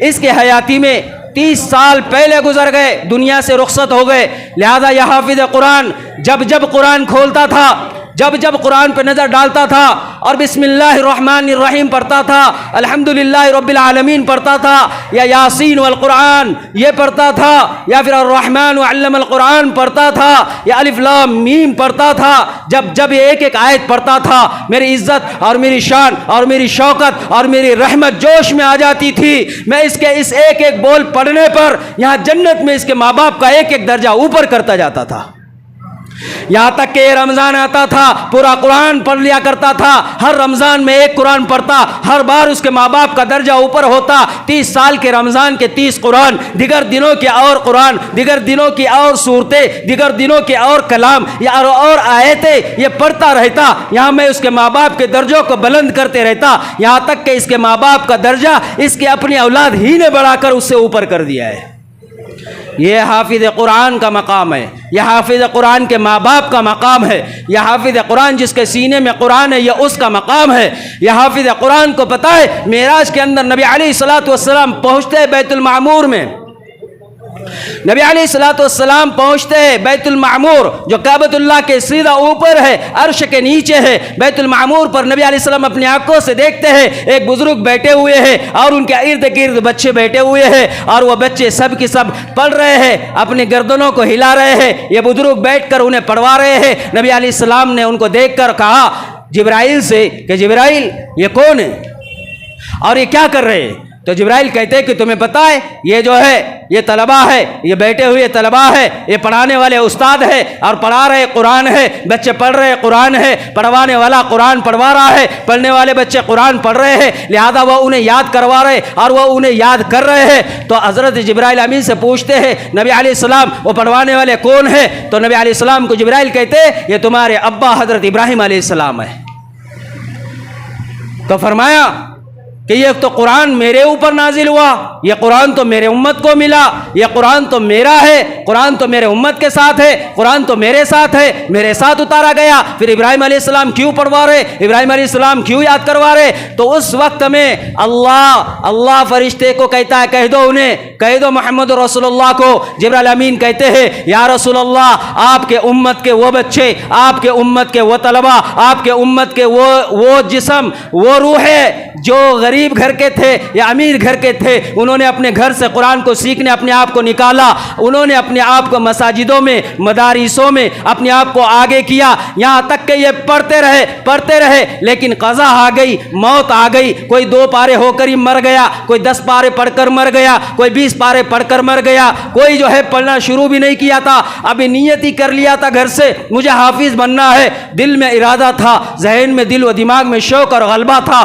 اس کے حیاتی میں 30 سال پہلے گزر گئے، دنیا سے رخصت ہو گئے۔ لہذا یہ حافظ قرآن جب قرآن کھولتا تھا، جب قرآن پہ نظر ڈالتا تھا اور بسم اللہ الرحمن الرحیم پڑھتا تھا، الحمدللہ رب العالمین پڑھتا تھا، یا یاسین والقرآن یہ پڑھتا تھا، یا پھر الرحمن علم القرآن پڑھتا تھا، یا الف لام میم پڑھتا تھا، جب ایک ایک آیت پڑھتا تھا، میری عزت اور میری شان اور میری شوکت اور میری رحمت جوش میں آ جاتی تھی۔ میں اس کے اس ایک ایک بول پڑھنے پر یہاں جنت میں اس کے ماں باپ کا ایک ایک درجہ اوپر کرتا جاتا تھا۔ یہاں تک کہ رمضان آتا تھا پورا قرآن پڑھ لیا کرتا تھا، ہر رمضان میں ایک قرآن پڑھتا، ہر بار اس کے ماں باپ کا درجہ اوپر ہوتا۔ 30 سال کے رمضان کے 30 قرآن، دیگر دنوں کے اور قرآن، دیگر دنوں کی اور صورتیں، دیگر دنوں کے اور کلام یا اور آیتیں یہ پڑھتا رہتا۔ یہاں میں اس کے ماں باپ کے درجوں کو بلند کرتے رہتا، یہاں تک کہ اس کے ماں باپ کا درجہ اس کے اپنی اولاد ہی نے بڑھا کر اس سے اوپر کر دیا ہے۔ یہ حافظ قرآن کا مقام ہے، یہ حافظ قرآن کے ماں باپ کا مقام ہے، یہ حافظ قرآن جس کے سینے میں قرآن ہے یہ اس کا مقام ہے۔ یہ حافظ قرآن کو پتہ ہے معراج کے اندر نبی علیہ الصلوۃ والسلام پہنچتے ہیں بیت المعمور میں، نبی علیہ الصلوۃ والسلام پہنچتے ہیں بیت المعمور جو کعبۃ اللہ کے سیدھا اوپر ہے، عرش کے نیچے ہے۔ بیت المعمور پر نبی علیہ السلام اپنی آنکھوں سے دیکھتے ہیں ایک بزرگ بیٹھے ہوئے ہیں اور ان کے ارد گرد بچے بیٹھے ہوئے ہیں، اور وہ بچے سب کی سب پڑھ رہے ہیں، اپنی گردنوں کو ہلا رہے ہیں، یہ بزرگ بیٹھ کر انہیں پڑھوا رہے ہیں۔ نبی علیہ السلام نے ان کو دیکھ کر کہا جبرائیل سے کہ جبرائیل یہ کون ہے اور یہ کیا کر رہے ہیں؟ تو جبرائیل کہتے ہیں کہ تمہیں پتہ ہے یہ جو ہے یہ طلبہ ہے، یہ بیٹھے ہوئے طلبہ ہے، یہ پڑھانے والے استاد ہے اور پڑھا رہے قرآن ہے، بچے پڑھ رہے قرآن ہے، پڑھوانے والا قرآن پڑھوا رہا ہے، پڑھنے والے بچے قرآن پڑھ رہے ہیں، لہذا وہ انہیں یاد کروا رہے اور وہ انہیں یاد کر رہے ہیں۔ تو حضرت جبرائیل امین سے پوچھتے ہیں نبی علیہ السلام وہ پڑھوانے والے کون ہیں؟ تو نبی علیہ السلام کو جبرائیل کہتے ہیں یہ تمہارے ابا حضرت ابراہیم علیہ السلام ہے۔ تو فرمایا کہ یہ تو قرآن میرے اوپر نازل ہوا، یہ قرآن تو میرے امت کو ملا، یہ قرآن تو میرا ہے، قرآن تو میرے امت کے ساتھ ہے، قرآن تو میرے ساتھ ہے، میرے ساتھ اتارا گیا۔ پھر ابراہیم علیہ السلام کیوں پڑھوا رہے، ابراہیم علیہ السلام کیوں یاد کروا رہے؟ تو اس وقت میں اللہ فرشتے کو کہتا ہے کہہ دو انہیں، کہہ دو محمد رسول اللہ کو۔ جبرائیل امین کہتے ہیں یا رسول اللہ آپ کے امت کے وہ بچے، آپ کے امت کے وہ طلبہ، آپ کے امت کے وہ جسم، وہ روحیں جو غریب گھر کے تھے یا امیر گھر کے تھے، انہوں نے اپنے گھر سے قرآن کو سیکھنے اپنے آپ کو نکالا، انہوں نے اپنے آپ کو مساجدوں میں مدارسوں میں اپنے آپ کو آگے کیا، یہاں تک کہ یہ پڑھتے رہے لیکن قضا آ گئی، موت آ گئی، کوئی 2 پارے ہو کر ہی مر گیا، کوئی 10 پارے پڑھ کر مر گیا، کوئی 20 پارے پڑھ کر مر گیا، کوئی جو ہے پڑھنا شروع بھی نہیں کیا تھا، ابھی نیت ہی کر لیا تھا گھر سے مجھے حافظ بننا ہے، دل میں ارادہ تھا، ذہن میں دل و دماغ میں شوق اور غلبہ تھا،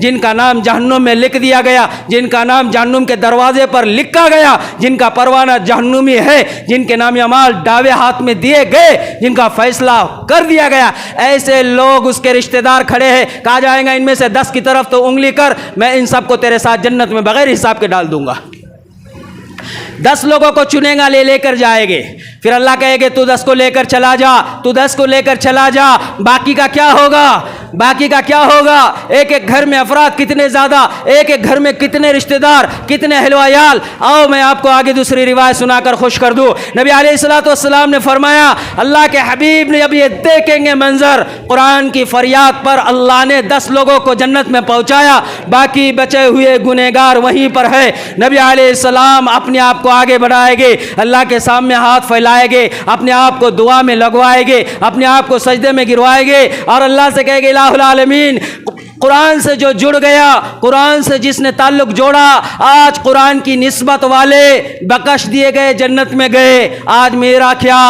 جن کا نام جہنم میں لکھ دیا گیا، جن کا نام جہنم کے دروازے پر لکھا گیا، جن کا پروانہ جہنمی ہے، جن کے نام اعمال دعوے ہاتھ میں دیے گئے، جن کا فیصلہ کر دیا گیا، ایسے لوگ اس کے رشتہ دار کھڑے ہیں، کہا جائے گا ان میں سے 10 کی طرف تو انگلی کر، میں ان سب کو تیرے ساتھ جنت میں بغیر حساب کے ڈال دوں گا۔ 10 لوگوں کو چنے گا، لے کر جائے گے، پھر اللہ کہے گے تو 10 کو لے کر چلا جا، تو 10 کو لے کر چلا جا، باقی کا کیا ہوگا؟ باقی کا کیا ہوگا؟ ایک ایک گھر میں افراد کتنے زیادہ، ایک ایک گھر میں کتنے رشتہ دار، کتنے اہل و عیال۔ آؤ میں آپ کو آگے دوسری روایت سنا کر خوش کر دوں۔ نبی علیہ الصلوۃ والسلام نے فرمایا، اللہ کے حبیب نے اب یہ دیکھیں گے منظر، قرآن کی فریاد پر اللہ نے 10 لوگوں کو جنت میں پہنچایا، باقی بچے ہوئے گنہگار وہیں پر ہے۔ نبی علیہ السلام اپنے آپ کو آگے بڑھائیں گے، اللہ کے سامنے ہاتھ پھیلائیں گے، اپنے آپ کو دعا میں لگوائیں گے، اپنے آپ کو سجدے میں گروائیں گے اور اللہ سے کہے گے الہ العالمین، قرآن سے جو جڑ گیا، قرآن سے جس نے تعلق جوڑا، آج قرآن کی نسبت والے بخش دیے گئے، جنت میں گئے، آج میرا کیا؟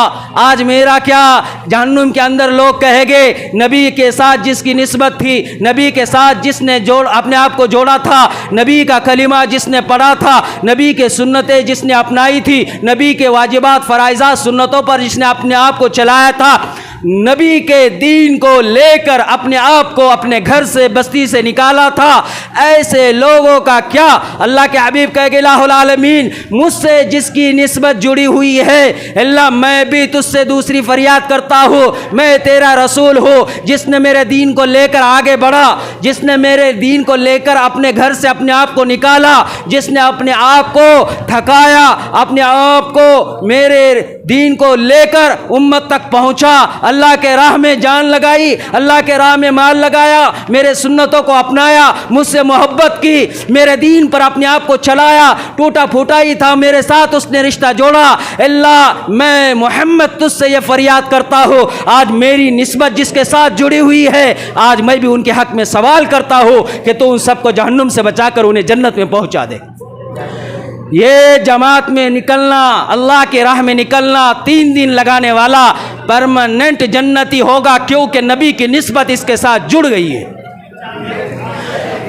آج میرا کیا؟ جہنم کے اندر لوگ کہیں گے نبی کے ساتھ جس کی نسبت تھی، نبی کے ساتھ جس نے اپنے آپ کو جوڑا تھا، نبی کا کلمہ جس نے پڑھا تھا، نبی کے سنتیں جس نے اپنائی تھی، نبی کے واجبات فرائضات سنتوں پر جس نے اپنے آپ کو چلایا تھا، نبی کے دین کو لے کر اپنے آپ کو اپنے گھر سے بستی سے نکالا تھا، ایسے لوگوں کا کیا؟ اللہ کے حبیب کہے گے الہ العالمین، مجھ سے جس کی نسبت جڑی ہوئی ہے اللہ، میں بھی تجھ سے دوسری فریاد کرتا ہوں، میں تیرا رسول ہوں، جس نے میرے دین کو لے کر آگے بڑھا، جس نے میرے دین کو لے کر اپنے گھر سے اپنے آپ کو نکالا، جس نے اپنے آپ کو تھکایا، اپنے آپ کو میرے دین کو لے کر امت تک پہنچا، اللہ کے راہ میں جان لگائی، اللہ کے راہ میں مال لگایا، میرے سنتوں کو اپنایا، مجھ سے محبت کی، میرے دین پر اپنے آپ کو چلایا، ٹوٹا پھوٹا ہی تھا، میرے ساتھ اس نے رشتہ جوڑا، اللہ میں محمد تجھ سے یہ فریاد کرتا ہوں، آج میری نسبت جس کے ساتھ جڑی ہوئی ہے، آج میں بھی ان کے حق میں سوال کرتا ہوں کہ تو ان سب کو جہنم سے بچا کر انہیں جنت میں پہنچا دے۔ یہ جماعت میں نکلنا، اللہ کے راہ میں نکلنا، 3 دن لگانے والا پرماننٹ جنتی ہوگا، کیونکہ نبی کی نسبت اس کے ساتھ جڑ گئی ہے۔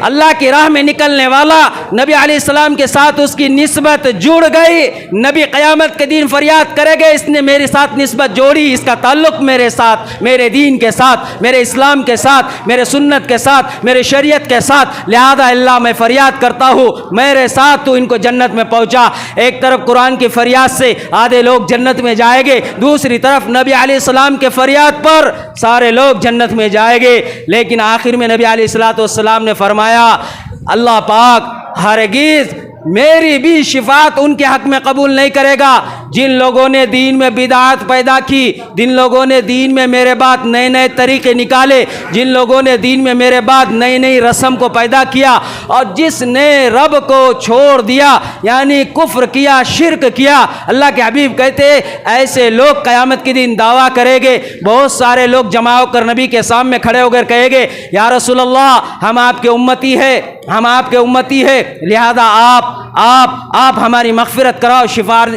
اللہ کی راہ میں نکلنے والا نبی علیہ السلام کے ساتھ اس کی نسبت جڑ گئی، نبی قیامت کے دن فریاد کرے گے اس نے میرے ساتھ نسبت جوڑی، اس کا تعلق میرے ساتھ، میرے دین کے ساتھ، میرے اسلام کے ساتھ، میرے سنت کے ساتھ، میرے شریعت کے ساتھ، لہذا اللہ میں فریاد کرتا ہوں میرے ساتھ تو ان کو جنت میں پہنچا۔ ایک طرف قرآن کی فریاد سے آدھے لوگ جنت میں جائیں گے، دوسری طرف نبی علیہ السلام کے فریاد پر سارے لوگ جنت میں جائیں گے، لیکن آخر میں نبی علیہ السلام نے فرمایا اللہ پاک ہرگز میری بھی شفاعت ان کے حق میں قبول نہیں کرے گا جن لوگوں نے دین میں بدعات پیدا کی، جن لوگوں نے دین میں میرے بعد نئے نئے طریقے نکالے، جن لوگوں نے دین میں میرے بعد نئی نئی رسم کو پیدا کیا، اور جس نے رب کو چھوڑ دیا یعنی کفر کیا، شرک کیا۔ اللہ کے حبیب کہتے ایسے لوگ قیامت کے دن دعویٰ کریں گے، بہت سارے لوگ جمع ہو کر نبی کے سامنے کھڑے ہو کر کہیں گے یا رسول اللہ ہم آپ کے امتی ہے، ہم آپ کے امتی ہے، لہذا آپ ہماری مغفرت کراؤ،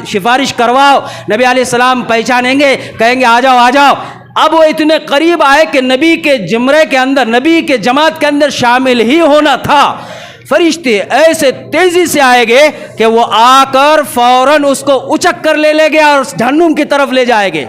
سفارش کرواؤ۔ نبی علیہ السلام پہچانیں گے، کہیں گے آ جاؤ آ جاؤ۔ اب وہ اتنے قریب آئے کہ نبی کے زمرے کے اندر، نبی کے جماعت کے اندر شامل ہی ہونا تھا، فرشتے ایسے تیزی سے آئے گے کہ وہ آ کر فوراً اس کو اچک کر لے گے اور جہنم کی طرف لے جائے گے۔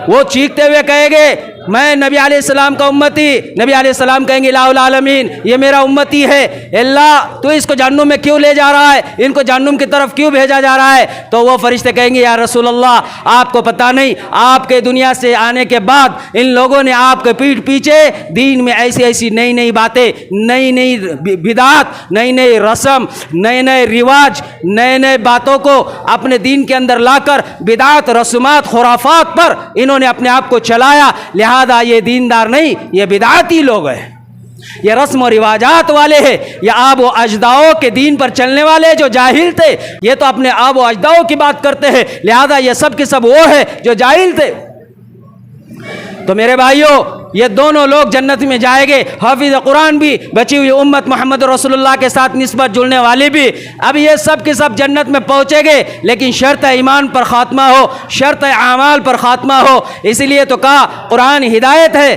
وہ چیختے ہوئے کہے گے میں نبی علیہ السلام کا امتی، نبی علیہ السلام کہیں گے الہ العالمین یہ میرا امتی ہے، اللہ تو اس کو جہنم میں کیوں لے جا رہا ہے، ان کو جہنم کی طرف کیوں بھیجا جا رہا ہے؟ تو وہ فرشتے کہیں گے یا رسول اللہ آپ کو پتہ نہیں، آپ کے دنیا سے آنے کے بعد ان لوگوں نے آپ کے پیٹھ پیچھے دین میں ایسی ایسی نئی نئی باتیں، نئی نئی بدعات، نئی نئی رسم، نئے نئے رواج، نئے نئے باتوں کو اپنے دین کے اندر لا کر بدعات، رسومات، خرافات پر انہوں نے اپنے آپ کو چلایا، لہذا یہ دیندار نہیں، یہ بدعاتی لوگ ہیں، یہ رسم و رواجات والے ہیں، یہ آب و اجداؤں کے دین پر چلنے والے جو جاہل تھے، یہ تو اپنے آب و اجداؤں کی بات کرتے ہیں، لہذا یہ سب کے سب وہ ہیں جو جاہل تھے۔ تو میرے بھائیوں یہ دونوں لوگ جنت میں جائیں گے، حافظ قرآن بھی، بچی ہوئی امت محمد رسول اللہ کے ساتھ نسبت جڑنے والی بھی۔ اب یہ سب کے سب جنت میں پہنچے گے، لیکن شرط ایمان پر خاتمہ ہو، شرط اعمال پر خاتمہ ہو، اسی لیے تو کہا قرآن ہدایت ہے،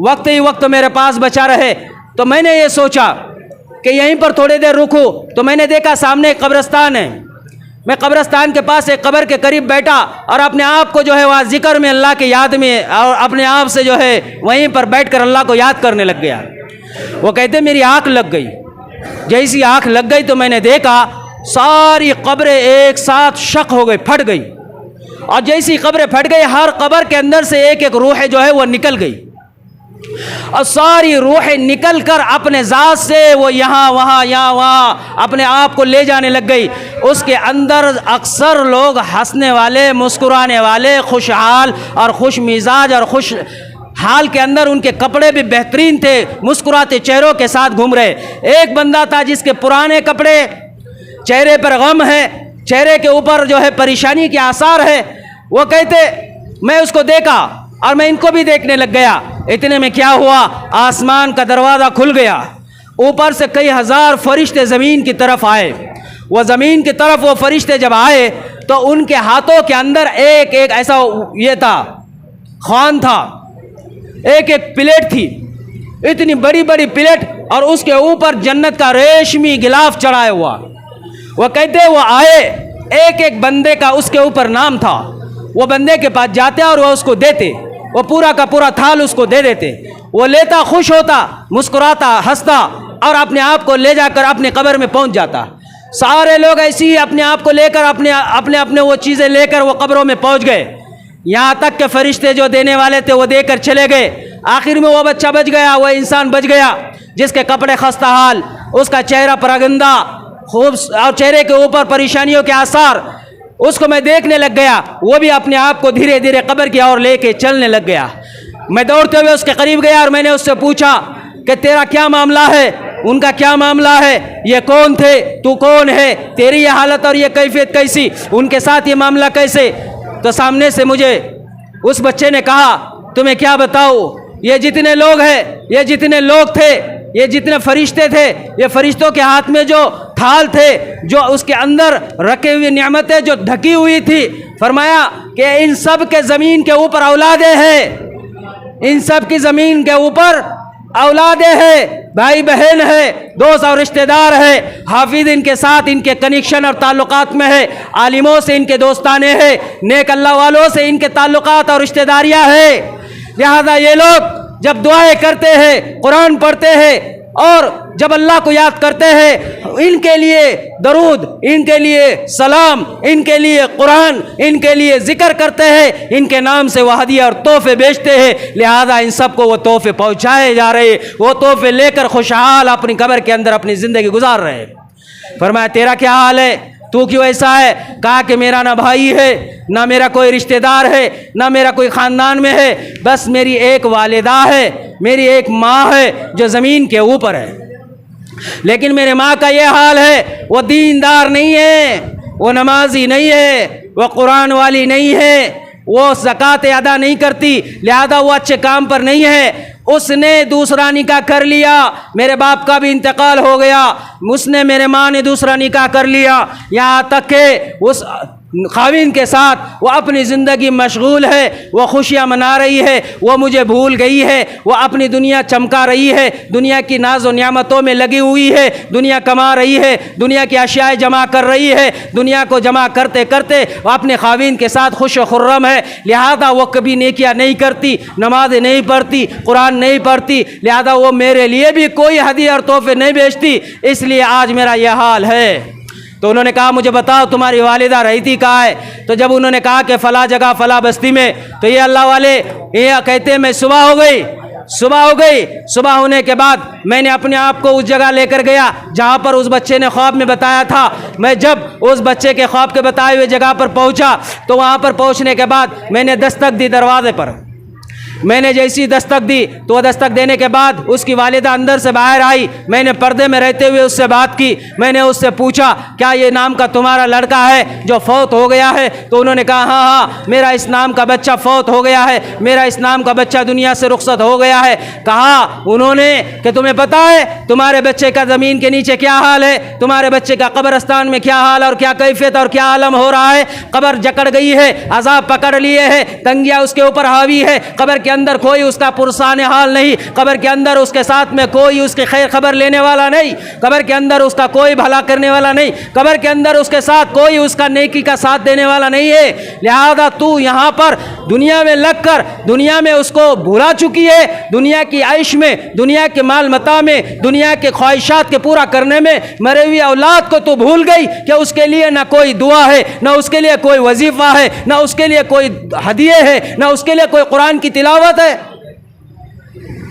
وقت ہی وقت میرے پاس بچا رہے، تو میں نے یہ سوچا کہ یہیں پر تھوڑی دیر رکوں، تو میں نے دیکھا سامنے ایک قبرستان ہے۔ میں قبرستان کے پاس ایک قبر کے قریب بیٹھا اور اپنے آپ کو جو ہے وہاں ذکر میں، اللہ کی یاد میں، اور اپنے آپ سے جو ہے وہیں پر بیٹھ کر اللہ کو یاد کرنے لگ گیا۔ وہ کہتے میری آنکھ لگ گئی، جیسی آنکھ لگ گئی تو میں نے دیکھا ساری قبریں ایک ساتھ شق ہو گئی، پھٹ گئی، اور جیسی قبریں پھٹ گئی ہر قبر کے اندر سے ایک ایک روح جو ہے وہ نکل گئی، اور ساری روحیں نکل کر اپنے ذات سے وہ یہاں وہاں اپنے آپ کو لے جانے لگ گئی۔ اس کے اندر اکثر لوگ ہنسنے والے، مسکرانے والے، خوشحال اور خوش مزاج اور خوش حال کے اندر، ان کے کپڑے بھی بہترین تھے، مسکراتے چہروں کے ساتھ گھوم رہے۔ ایک بندہ تھا جس کے پرانے کپڑے، چہرے پر غم ہے، چہرے کے اوپر جو ہے پریشانی کے آثار ہے۔ وہ کہتے میں اس کو دیکھا اور میں ان کو بھی دیکھنے لگ گیا۔ اتنے میں کیا ہوا، آسمان کا دروازہ کھل گیا، اوپر سے کئی ہزار فرشتے زمین کی طرف آئے۔ وہ زمین کی طرف وہ فرشتے جب آئے تو ان کے ہاتھوں کے اندر ایک ایک ایسا یہ تھا، خوان تھا، ایک ایک پلیٹ تھی، اتنی بڑی بڑی پلیٹ، اور اس کے اوپر جنت کا ریشمی غلاف چڑھایا ہوا۔ وہ کہتے وہ آئے، ایک ایک بندے کا اس کے اوپر نام تھا۔ وہ بندے کے پاس جاتے اور وہ اس کو دیتے، وہ پورا کا پورا تھال اس کو دے دیتے۔ وہ لیتا، خوش ہوتا، مسکراتا، ہنستا، اور اپنے آپ کو لے جا کر اپنے قبر میں پہنچ جاتا۔ سارے لوگ ایسے ہی اپنے آپ کو لے کر اپنے وہ چیزیں لے کر وہ قبروں میں پہنچ گئے، یہاں تک کہ فرشتے جو دینے والے تھے وہ دے کر چلے گئے۔ آخر میں وہ بچہ بچ گیا، وہ انسان بچ گیا جس کے کپڑے خستہ حال، اس کا چہرہ پراگندہ، خوب، اور چہرے کے اوپر پریشانیوں کے آثار۔ اس کو میں دیکھنے لگ گیا، وہ بھی اپنے آپ کو دھیرے دھیرے قبر کی اور لے کے چلنے لگ گیا۔ میں دوڑتے ہوئے اس کے قریب گیا اور میں نے اس سے پوچھا کہ تیرا کیا معاملہ ہے، ان کا کیا معاملہ ہے، یہ کون تھے، تو کون ہے، تیری یہ حالت اور یہ کیفیت کیسی، ان کے ساتھ یہ معاملہ کیسے؟ تو سامنے سے مجھے اس بچے نے کہا تمہیں کیا بتاؤ، یہ جتنے لوگ ہیں، یہ جتنے لوگ تھے، یہ جتنے فرشتے تھے، یہ فرشتوں کے ہاتھ میں جو تھال تھے، جو اس کے اندر رکھے ہوئے نعمتیں جو ڈھکی ہوئی تھی، فرمایا کہ ان سب کے زمین کے اوپر اولادیں ہیں، ان سب کی زمین کے اوپر اولادیں ہیں، بھائی بہن ہے، دوست اور رشتہ دار ہے، حافظ ان کے ساتھ ان کے کنیکشن اور تعلقات میں ہے، عالموں سے ان کے دوستانے ہیں، نیک اللہ والوں سے ان کے تعلقات اور رشتہ داریاں ہیں۔ لہذا یہ لوگ جب دعائیں کرتے ہیں، قرآن پڑھتے ہیں، اور جب اللہ کو یاد کرتے ہیں، ان کے لیے درود، ان کے لیے سلام، ان کے لیے قرآن، ان کے لیے ذکر کرتے ہیں، ان کے نام سے وہ ہدیہ اور تحفے بیچتے ہیں۔ لہذا ان سب کو وہ تحفے پہنچائے جا رہے، وہ تحفے لے کر خوشحال اپنی قبر کے اندر اپنی زندگی گزار رہے۔ فرمایا تیرا کیا حال ہے، تو کیوں ایسا ہے؟ کہا کہ میرا نہ بھائی ہے، نہ میرا کوئی رشتہ دار ہے، نہ میرا کوئی خاندان میں ہے، بس میری ایک والدہ ہے، میری ایک ماں ہے جو زمین کے اوپر ہے۔ لیکن میرے ماں کا یہ حال ہے، وہ دیندار نہیں ہے، وہ نمازی نہیں ہے، وہ قرآن والی نہیں ہے، وہ زکوٰۃ ادا نہیں کرتی، لہذا وہ اچھے کام پر نہیں ہے۔ اس نے دوسرا نکاح کر لیا، میرے باپ کا بھی انتقال ہو گیا، اس نے، میرے ماں نے دوسرا نکاح کر لیا، یہاں تک کہ اس خاوند کے ساتھ وہ اپنی زندگی مشغول ہے، وہ خوشیاں منا رہی ہے، وہ مجھے بھول گئی ہے، وہ اپنی دنیا چمکا رہی ہے، دنیا کی ناز و نعمتوں میں لگی ہوئی ہے، دنیا کما رہی ہے، دنیا کی اشیاء جمع کر رہی ہے، دنیا کو جمع کرتے کرتے وہ اپنے خاوند کے ساتھ خوش و خرم ہے۔ لہذا وہ کبھی نیکیاں نہیں کرتی، نمازیں نہیں پڑھتی، قرآن نہیں پڑھتی، لہذا وہ میرے لیے بھی کوئی ہدیہ اور تحفے نہیں بیچتی، اس لیے آج میرا یہ حال ہے۔ تو انہوں نے کہا مجھے بتاؤ تمہاری والدہ رہتی کہاں ہے؟ تو جب انہوں نے کہا کہ فلاں جگہ فلاں بستی میں، تو یہ اللہ والے یہ کہتے ہیں میں صبح ہو گئی، صبح ہونے کے بعد میں نے اپنے آپ کو اس جگہ لے کر گیا جہاں پر اس بچے نے خواب میں بتایا تھا۔ میں جب اس بچے کے خواب کے بتائے ہوئے جگہ پر پہنچا تو وہاں پر پہنچنے کے بعد میں نے دستک دی دروازے پر۔ میں نے جیسی دستک دی تو وہ دستک دینے کے بعد اس کی والدہ اندر سے باہر آئی، میں نے پردے میں رہتے ہوئے اس سے بات کی، میں نے اس سے پوچھا کیا یہ نام کا تمہارا لڑکا ہے جو فوت ہو گیا ہے؟ تو انہوں نے کہا ہاں میرا اس نام کا بچہ فوت ہو گیا ہے، میرا اس نام کا بچہ دنیا سے رخصت ہو گیا ہے۔ کہا انہوں نے کہ تمہیں پتہ ہے تمہارے بچے کا زمین کے نیچے کیا حال ہے، تمہارے بچے کا قبرستان میں کیا حال اور کیا کیفیت اور کیا عالم ہو رہا ہے؟ قبر جکڑ گئی ہے، عذاب پکڑ لیے ہے، تنگیاں اس کے اوپر حاوی ہے، قبر کے کے اندر کوئی اس کا پرسان حال نہیں، قبر کے اندر اس کے ساتھ میں کوئی اس کی خیر خبر لینے والا نہیں، قبر کے اندر اس کا کوئی بھلا کرنے والا نہیں، قبر کے اندر اس کے ساتھ کوئی اس کا نیکی کا ساتھ دینے والا نہیں ہے۔ لہذا تو یہاں پر دنیا میں لگ کر دنیا میں اس کو بھلا چکی ہے، دنیا کی عیش میں، دنیا کے مال متاع میں، دنیا کے خواہشات کے پورا کرنے میں مرے ہوئی اولاد کو تو بھول گئی کہ اس کے لیے نہ کوئی دعا ہے، نہ اس کے لیے کوئی وظیفہ ہے، نہ اس کے لیے کوئی ہدیے ہے، نہ اس کے لیے کوئی قرآن کی تلاوت ہے۔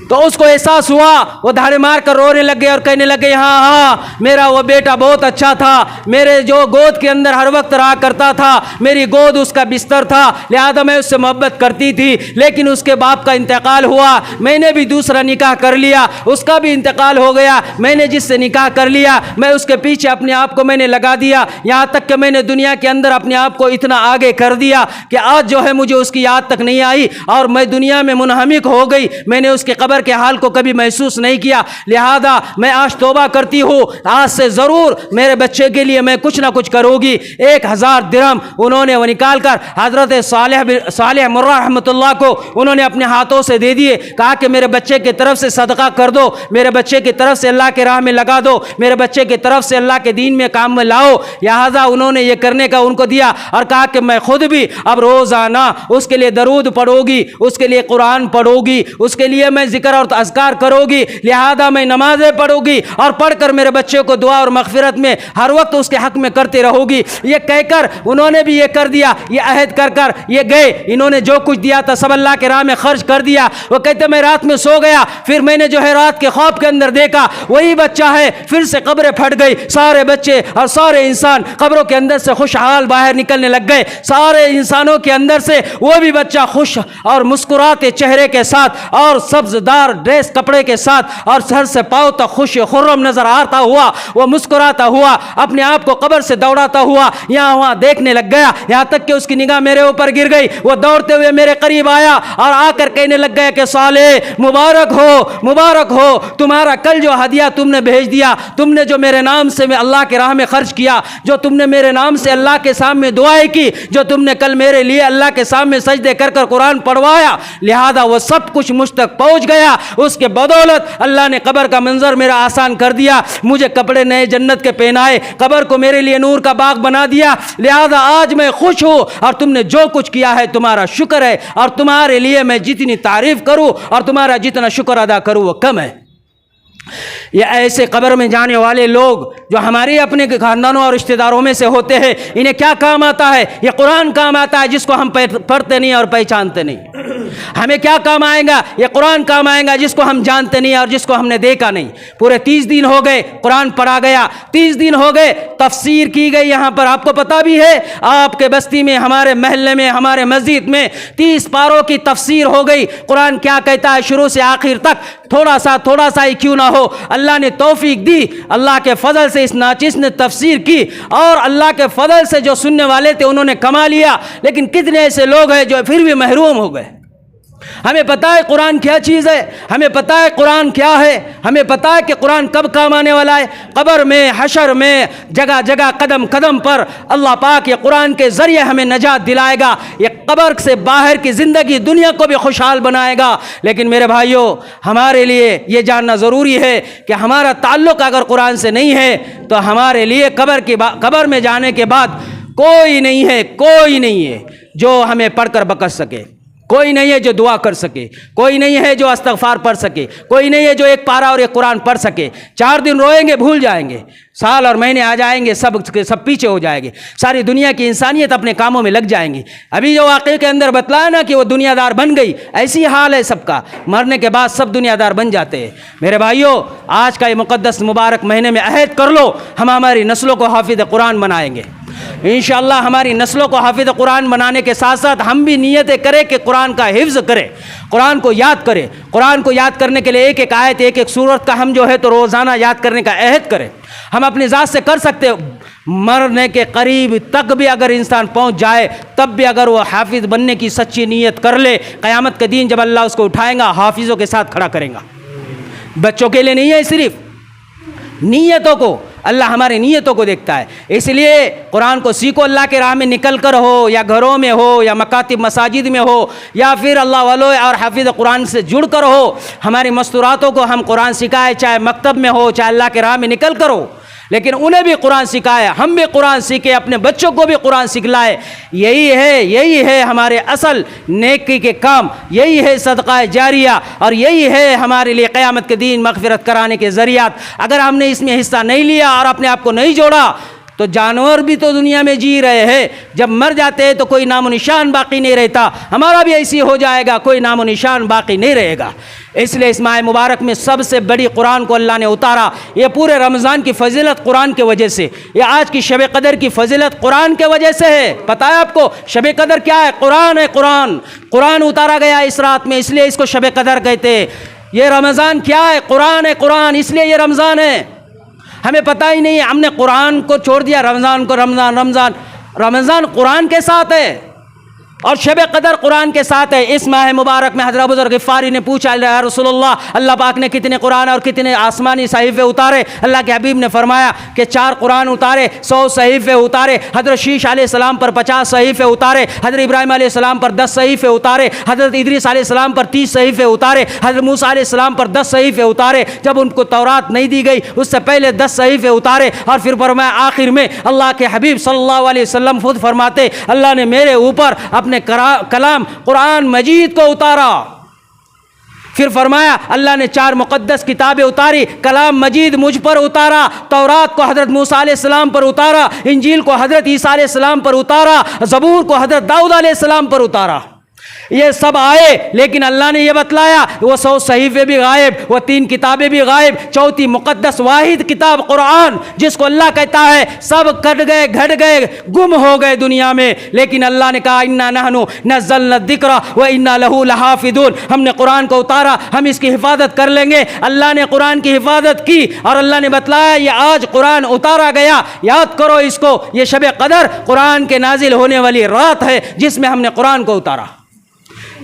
تو اس کو احساس ہوا، وہ دھاڑے مار کر رونے لگے اور کہنے لگے ہاں ہاں میرا وہ بیٹا بہت اچھا تھا، میرے جو گود کے اندر ہر وقت رہا کرتا تھا، میری گود اس کا بستر تھا، لہذا میں اس سے محبت کرتی تھی، لیکن اس کے باپ کا انتقال ہوا، میں نے بھی دوسرا نکاح کر لیا، اس کا بھی انتقال ہو گیا، میں نے جس سے نکاح کر لیا میں اس کے پیچھے اپنے آپ کو میں نے لگا دیا، یہاں تک کہ میں نے دنیا کے اندر اپنے آپ کو اتنا آگے کر دیا کہ آج جو ہے مجھے اس کی یاد تک نہیں آئی اور میں دنیا میں منہمک ہو گئی، میں نے اس کے قبر کے حال کو کبھی محسوس نہیں کیا۔ لہذا میں آج توبہ کرتی ہوں، آج سے ضرور میرے بچے کے لیے میں کچھ نہ کچھ کروں گی۔ 1000 درہم انہوں نے وہ نکال کر حضرت صالح مرہ رحمۃ اللہ کو انہوں نے اپنے ہاتھوں سے دے دیے، کہا کہ میرے بچے کی طرف سے صدقہ کر دو، میرے بچے کی طرف سے اللہ کے راہ میں لگا دو، میرے بچے کی طرف سے اللہ کے دین میں کام میں لاؤ۔ لہذا انہوں نے یہ کرنے کا ان کو دیا اور کہا کہ میں خود بھی اب روزانہ اس کے لیے درود پڑھو گی، اس کے لیے قرآن پڑھو گی، اس کے لیے میں ذکر اور اذکار کرو گی، لہذا میں نمازیں پڑھوں گی اور پڑھ کر میرے بچے کو دعا اور مغفرت میں ہر وقت اس کے حق میں کرتے رہو گی۔ یہ کہہ کر انہوں نے بھی یہ کر دیا، یہ عہد کر کر یہ گئے، انہوں نے جو کچھ دیا تھا سب اللہ کے راہ میں خرچ کر دیا۔ وہ کہتے میں رات میں سو گیا، پھر میں نے جو ہے رات کے خواب کے اندر دیکھا وہی بچہ ہے، پھر سے قبریں پھٹ گئی، سارے بچے اور سارے انسان قبروں کے اندر سے خوشحال باہر نکلنے لگ گئے، سارے انسانوں کے اندر سے وہ بھی بچہ خوش اور مسکراتے چہرے کے ساتھ اور سبزدار ڈریس کپڑے کے ساتھ اور سر سے پاؤں تک خوش خرم نظر آتا ہوا، وہ مسکراتا ہوا اپنے آپ کو قبر سے دوڑاتا ہوا یہاں وہاں دیکھنے لگ گیا، یہاں تک کہ اس کی نگاہ میرے اوپر گر گئی۔ وہ دوڑتے ہوئے میرے قریب آیا اور آ کر کہنے لگ گیا کہ صالح مبارک ہو، مبارک ہو، تمہارا کل جو ہدیہ تم نے بھیج دیا، تم نے جو میرے نام سے میں اللہ کے راہ میں خرچ کیا، جو تم نے میرے نام سے اللہ کے سامنے دعائیں کی، جو تم نے کل میرے لیے اللہ کے سامنے سجدے کر کر قرآن پڑھوایا، لہذا وہ سب کچھ مجھ تک پہنچ گیا۔ اس کے بدولت اللہ نے قبر کا منظر میرا آسان کر دیا، مجھے کپڑے نئے جنت کے پہنائے، قبر کو میرے لیے نور کا باغ بنا دیا، لہذا آج میں خوش ہوں اور تم نے جو کچھ کیا ہے تمہارا شکر ہے، اور تمہارے لیے میں جتنی تعریف کروں اور تمہارا جتنا شکر ادا کروں وہ کم ہے۔ یہ ایسے قبر میں جانے والے لوگ جو ہمارے اپنے خاندانوں اور رشتہ داروں میں سے ہوتے ہیں، انہیں کیا کام آتا ہے؟ یہ قرآن کام آتا ہے جس کو ہم پڑھتے نہیں اور پہچانتے نہیں۔ ہمیں کیا کام آئے گا؟ یہ قرآن کام آئے گا جس کو ہم جانتے نہیں اور جس کو ہم نے دیکھا نہیں۔ پورے 30 دن ہو گئے قرآن پڑھا گیا، 30 دن ہو گئے تفسیر کی گئی، یہاں پر آپ کو پتہ بھی ہے آپ کے بستی میں، ہمارے محلے میں، ہمارے مسجد میں 30 پاروں کی تفسیر ہو گئی۔ قرآن کیا کہتا ہے شروع سے آخر تک تھوڑا سا ہی کیوں نہ ہو اللہ نے توفیق دی، اللہ کے فضل سے اس ناچس نے تفسیر کی اور اللہ کے فضل سے جو سننے والے تھے انہوں نے کما لیا، لیکن کتنے ایسے لوگ ہیں جو پھر بھی محروم ہو گئے۔ ہمیں پتہ ہے قرآن کیا چیز ہے، ہمیں پتہ ہے قرآن کیا ہے، ہمیں پتہ ہے کہ قرآن کب کام آنے والا ہے۔ قبر میں، حشر میں، جگہ جگہ قدم قدم پر اللہ پاک یہ قرآن کے ذریعے ہمیں نجات دلائے گا، یہ قبر سے باہر کی زندگی دنیا کو بھی خوشحال بنائے گا۔ لیکن میرے بھائیوں، ہمارے لیے یہ جاننا ضروری ہے کہ ہمارا تعلق اگر قرآن سے نہیں ہے تو ہمارے لیے قبر میں جانے کے بعد کوئی نہیں ہے جو ہمیں پڑھ کر بخش سکے، کوئی نہیں ہے جو دعا کر سکے، کوئی نہیں ہے جو استغفار پڑھ سکے، کوئی نہیں ہے جو ایک پارہ اور ایک قرآن پڑھ سکے۔ 4 دن روئیں گے بھول جائیں گے، سال اور مہینے آ جائیں گے، سب پیچھے ہو جائے گے، ساری دنیا کی انسانیت اپنے کاموں میں لگ جائیں گی۔ ابھی جو واقعے کے اندر بتلایا نا کہ وہ دنیا دار بن گئی، ایسی حال ہے سب کا، مرنے کے بعد سب دنیا دار بن جاتے ہیں۔ میرے بھائیوں، آج کا یہ مقدس مبارک مہینے میں عہد کر لو، ہم ہماری نسلوں کو حافظ قرآن بنائیں گے انشاءاللہ۔ ہماری نسلوں کو حافظ قرآن بنانے کے ساتھ ساتھ ہم بھی نیتیں کریں کہ قرآن کا حفظ کریں، قرآن کو یاد کریں۔ قرآن کو یاد کرنے کے لیے ایک ایک آیت، ایک ایک سورت کا ہم جو ہے تو روزانہ یاد کرنے کا عہد کریں۔ ہم اپنی ذات سے کر سکتے، مرنے کے قریب تک بھی اگر انسان پہنچ جائے تب بھی اگر وہ حافظ بننے کی سچی نیت کر لے، قیامت کے دن جب اللہ اس کو اٹھائے گا حافظوں کے ساتھ کھڑا کریں گا۔ بچوں کے لیے نہیں ہے، صرف نیتوں کو اللہ ہمارے نیتوں کو دیکھتا ہے. اس لیے قرآن کو سیکھو, اللہ کے راہ میں نکل کر ہو, یا گھروں میں ہو, یا مکاتب مساجد میں ہو, یا پھر اللہ والوں اور حافظ قرآن سے جڑ کر ہو. ہماری مستوراتوں کو ہم قرآن سکھائے, چاہے مکتب میں ہو, چاہے اللہ کے راہ میں نکل کر ہو, لیکن انہیں بھی قرآن سکھائے, ہم بھی قرآن سیکھے, اپنے بچوں کو بھی قرآن سکھلائے. یہی ہے ہمارے اصل نیکی کے کام, یہی ہے صدقہ جاریہ, اور یہی ہے ہمارے لیے قیامت کے دن مغفرت کرانے کے ذریعات. اگر ہم نے اس میں حصہ نہیں لیا اور اپنے آپ کو نہیں جوڑا تو جانور بھی تو دنیا میں جی رہے ہیں, جب مر جاتے ہیں تو کوئی نام و نشان باقی نہیں رہتا. ہمارا بھی ایسی ہو جائے گا, کوئی نام و نشان باقی نہیں رہے گا. اس لیے اس ماہ مبارک میں سب سے بڑی قرآن کو اللہ نے اتارا. یہ پورے رمضان کی فضیلت قرآن کے وجہ سے, یہ آج کی شب قدر کی فضیلت قرآن کے وجہ سے ہے. پتہ ہے آپ کو شب قدر کیا ہے؟ قرآن ہے. قرآن اتارا گیا اس رات میں, اس لیے اس کو شب قدر کہتے ہیں. یہ رمضان کیا ہے؟ قرآن ہے. قرآن, اس لیے یہ رمضان ہے. ہمیں پتہ ہی نہیں, ہم نے قرآن کو چھوڑ دیا, رمضان کو. رمضان قرآن کے ساتھ ہے اور شب قدر قرآن کے ساتھ ہے. اس ماہ مبارک میں حضرت ابوذر غفاری نے پوچھا, یا رسول اللہ پاک نے کتنے قرآن اور کتنے آسمانی صحیفے اتارے؟ اللہ کے حبیب نے فرمایا کہ 4 قرآن اتارے, 100 صحیفے اتارے. حضرت شیش علیہ السلام پر 50 صحیفے اتارے, حضرت ابراہیم علیہ السلام پر 10 صحیفے اتارے, حضرت ادریس علیہ السلام پر 30 صحیفے اتارے, حضرت موسیٰ علیہ السلام پر 10 صحیفے اتارے. جب ان کو تورات نہیں دی گئی اس سے پہلے 10 صحیفے اتارے, اور پھر فرمایا آخر میں اللہ کے حبیب صلی اللہ علیہ وسلم خود فرماتے, اللہ نے میرے اوپر اپنے کلام قرآن مجید کو اتارا. پھر فرمایا اللہ نے 4 مقدس کتابیں اتاری, کلام مجید مجھ پر اتارا. تورات کو حضرت موسیٰ علیہ السلام پر اتارا, انجیل کو حضرت عیسیٰ علیہ السلام پر اتارا, زبور کو حضرت داؤد علیہ السلام پر اتارا. یہ سب آئے, لیکن اللہ نے یہ بتلایا وہ 100 صحیفے بھی غائب, وہ 3 کتابیں بھی غائب, چوتھی مقدس واحد کتاب قرآن جس کو اللہ کہتا ہے سب کٹ گئے, گھٹ گئے, گم ہو گئے دنیا میں, لیکن اللہ نے کہا انا نحن نزلنا الذکر و انا لہ لحافظون. ہم نے قرآن کو اتارا, ہم اس کی حفاظت کر لیں گے. اللہ نے قرآن کی حفاظت کی اور اللہ نے بتلایا یہ آج قرآن اتارا گیا, یاد کرو اس کو. یہ شب قدر قرآن کے نازل ہونے والی رات ہے جس میں ہم نے قرآن کو اتارا.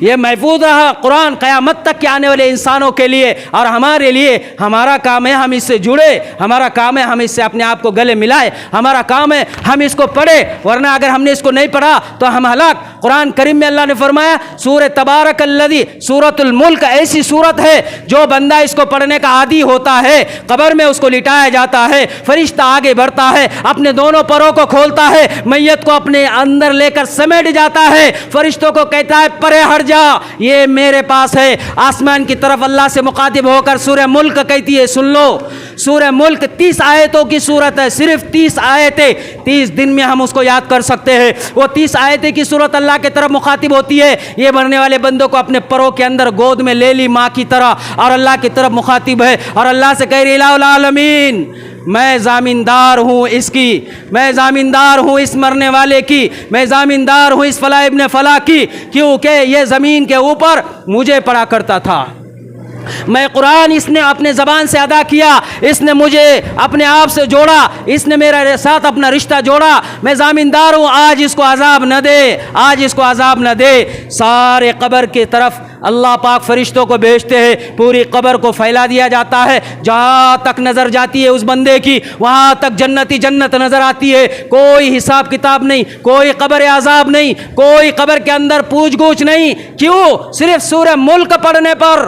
یہ محفوظ رہا قرآن قیامت تک کے آنے والے انسانوں کے لیے اور ہمارے لیے. ہمارا کام ہے ہم اس سے جڑے, ہمارا کام ہے ہم اس سے اپنے آپ کو گلے ملائے, ہمارا کام ہے ہم اس کو پڑھے, ورنہ اگر ہم نے اس کو نہیں پڑھا تو ہم ہلاک. قرآن کریم میں اللہ نے فرمایا سورہ تبارک الذی, سورۃ الملک ایسی سورت ہے جو بندہ اس کو پڑھنے کا عادی ہوتا ہے قبر میں اس کو لٹایا جاتا ہے, فرشتہ آگے بڑھتا ہے, اپنے دونوں پروں کو کھولتا ہے, میت کو اپنے اندر لے کر سمیٹ جاتا ہے, فرشتوں کو کہتا ہے پرے ہٹ جا, یہ میرے پاس ہے. آسمان کی طرف اللہ سے مخاطب ہو کر سورہ ملک کہتی ہے, سن لو سورہ ملک 30 آیتوں کی سورت ہے, صرف 30 آیتیں, 30 دن میں ہم اس کو یاد کر سکتے ہیں. وہ 30 آیتیں کی سورت اللہ کی طرف مخاطب ہوتی ہے. یہ مرنے والے بندوں کو اپنے پروں کے اندر گود میں لے لی ماں کی طرح, اور اللہ کی طرف مخاطب ہے اور اللہ سے کہہ رہی الہ العالمین میں زامندار ہوں اس کی, میں زامندار ہوں اس مرنے والے کی, میں زامندار ہوں اس فلاں ابن فلاں کی, کیونکہ یہ زمین کے اوپر مجھے پڑھا کرتا تھا. میں قرآن اس نے اپنے زبان سے ادا کیا, اس نے مجھے اپنے آپ سے جوڑا, اس نے میرے ساتھ اپنا رشتہ جوڑا, میں زامندار ہوں, آج اس کو عذاب نہ دے, آج اس کو عذاب نہ دے. سارے قبر کی طرف اللہ پاک فرشتوں کو بھیجتے ہیں, پوری قبر کو پھیلا دیا جاتا ہے, جہاں تک نظر جاتی ہے اس بندے کی وہاں تک جنتی جنت نظر آتی ہے. کوئی حساب کتاب نہیں, کوئی قبر عذاب نہیں, کوئی قبر کے اندر پوچھ گچھ نہیں. کیوں؟ صرف سورہ ملک پڑھنے پر.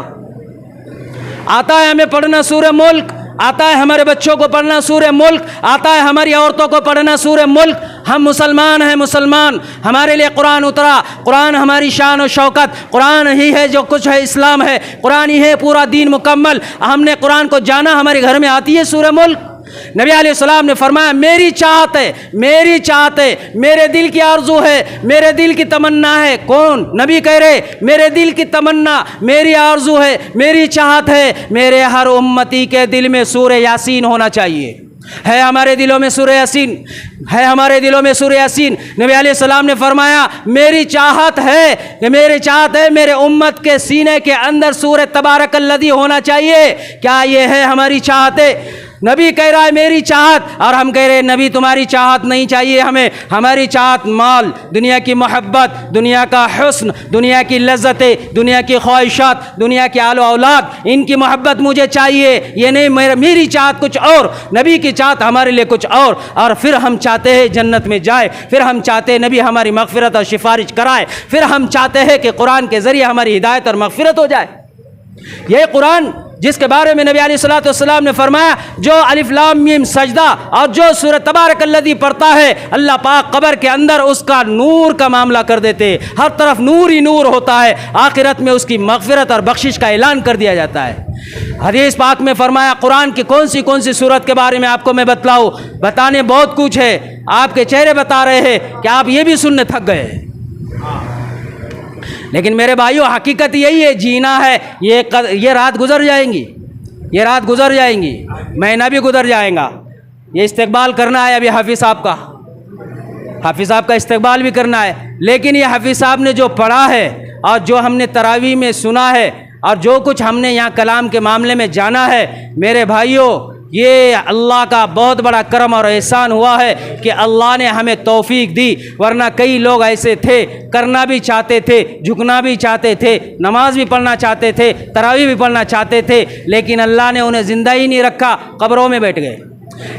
آتا ہے ہمیں پڑھنا سورہ ملک, آتا ہے ہمارے بچوں کو پڑھنا سورہ ملک, آتا ہے ہماری عورتوں کو پڑھنا سورہ ملک. ہم مسلمان ہیں, مسلمان, ہمارے لیے قرآن اترا, قرآن ہماری شان و شوکت, قرآن ہی ہے جو کچھ ہے, اسلام ہے, قرآن ہی ہے پورا دین مکمل. ہم نے قرآن کو جانا, ہمارے گھر میں آتی ہے سورہ ملک. نبی علیہ السلام نے فرمایا میری چاہت ہے, میری چاہت ہے, میرے دل کی آرزو ہے, میرے دل کی تمنا ہے. کون؟ نبی کہہ رہے میرے دل کی تمنا, میری آرزو ہے, میری چاہت ہے, میرے ہر امتی کے دل میں سورہ یاسین ہونا چاہیے. ہے ہمارے دلوں میں سورہ یاسین, ہے ہمارے دلوں میں سورہ یاسین. نبی علیہ السلام نے فرمایا میری چاہت ہے, میری چاہت ہے میرے امت کے سینے کے اندر سورہ تبارک الذی ہونا چاہیے. کیا یہ ہے ہماری چاہت ہے؟ نبی کہہ رہا ہے میری چاہت، اور ہم کہہ رہے ہیں نبی تمہاری چاہت نہیں چاہیے ہمیں، ہماری چاہت مال، دنیا کی محبت، دنیا کا حسن، دنیا کی لذتیں، دنیا کی خواہشات، دنیا کے آل و اولاد، ان کی محبت مجھے چاہیے، یہ نہیں میری چاہت کچھ اور، نبی کی چاہت ہمارے لیے کچھ اور پھر ہم چاہتے ہیں جنت میں جائے، پھر ہم چاہتے ہیں نبی ہماری مغفرت اور سفارش کرائے، پھر ہم چاہتے ہیں کہ قرآن کے ذریعے ہماری ہدایت اور مغفرت ہو جائے۔ یہ قرآن جس کے بارے میں نبی علیہ الصلوۃ والسلام نے فرمایا، جو الف لام میم سجدہ اور جو سورۃ تبارک الذی پڑھتا ہے، اللہ پاک قبر کے اندر اس کا نور کا معاملہ کر دیتے، ہر طرف نور ہی نور ہوتا ہے، آخرت میں اس کی مغفرت اور بخشش کا اعلان کر دیا جاتا ہے۔ حدیث پاک میں فرمایا، قرآن کی کون سی سورت کے بارے میں آپ کو میں بتلاؤں؟ بتانے بہت کچھ ہے، آپ کے چہرے بتا رہے ہیں کہ آپ یہ بھی سننے تھک گئے، لیکن میرے بھائیو حقیقت یہی ہے، جینا ہے، یہ رات گزر جائیں گی، یہ رات گزر جائیں گی، مہینہ بھی گزر جائیں گا، یہ استقبال کرنا ہے ابھی حافظ صاحب کا استقبال بھی کرنا ہے، لیکن یہ حافظ صاحب نے جو پڑھا ہے اور جو ہم نے تراویح میں سنا ہے اور جو کچھ ہم نے یہاں کلام کے معاملے میں جانا ہے، میرے بھائیو یہ اللہ کا بہت بڑا کرم اور احسان ہوا ہے کہ اللہ نے ہمیں توفیق دی، ورنہ کئی لوگ ایسے تھے، کرنا بھی چاہتے تھے، جھکنا بھی چاہتے تھے، نماز بھی پڑھنا چاہتے تھے، تراویح بھی پڑھنا چاہتے تھے، لیکن اللہ نے انہیں زندہ ہی نہیں رکھا، قبروں میں بیٹھ گئے۔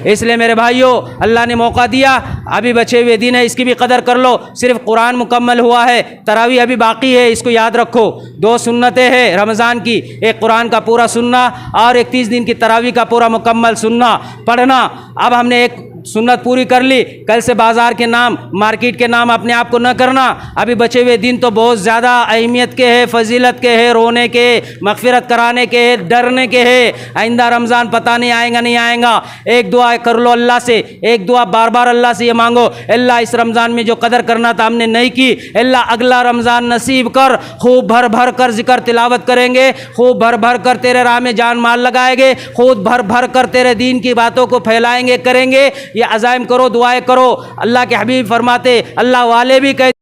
اس لیے میرے بھائیوں اللہ نے موقع دیا، ابھی بچے ہوئے دن ہے، اس کی بھی قدر کر لو، صرف قرآن مکمل ہوا ہے، تراویح ابھی باقی ہے، اس کو یاد رکھو، 2 سنتیں ہیں رمضان کی، ایک قرآن کا پورا سننا اور ایک 30 دن کی تراویح کا پورا مکمل سننا پڑھنا۔ اب ہم نے ایک سنت پوری کر لی، کل سے بازار کے نام، مارکیٹ کے نام اپنے آپ کو نہ کرنا، ابھی بچے ہوئے دن تو بہت زیادہ اہمیت کے ہے، فضیلت کے ہے، رونے کے، مغفرت کرانے کے ہے، ڈرنے کے ہے، آئندہ رمضان پتہ نہیں آئے گا نہیں آئے گا، ایک دعا کر لو اللہ سے، ایک دعا بار بار اللہ سے یہ مانگو، اللہ اس رمضان میں جو قدر کرنا تھا ہم نے نہیں کی، اللہ اگلا رمضان نصیب کر، خوب بھر بھر کر ذکر تلاوت کریں گے، خوب بھر بھر کر تیرے راہ میں جان مال لگائیں گے، خوب بھر بھر کر تیرے دین کی باتوں کو پھیلائیں گے، کریں گے، یہ عزائم کرو، دعائیں کرو۔ اللہ کے حبیب فرماتے، اللہ والے بھی کہتے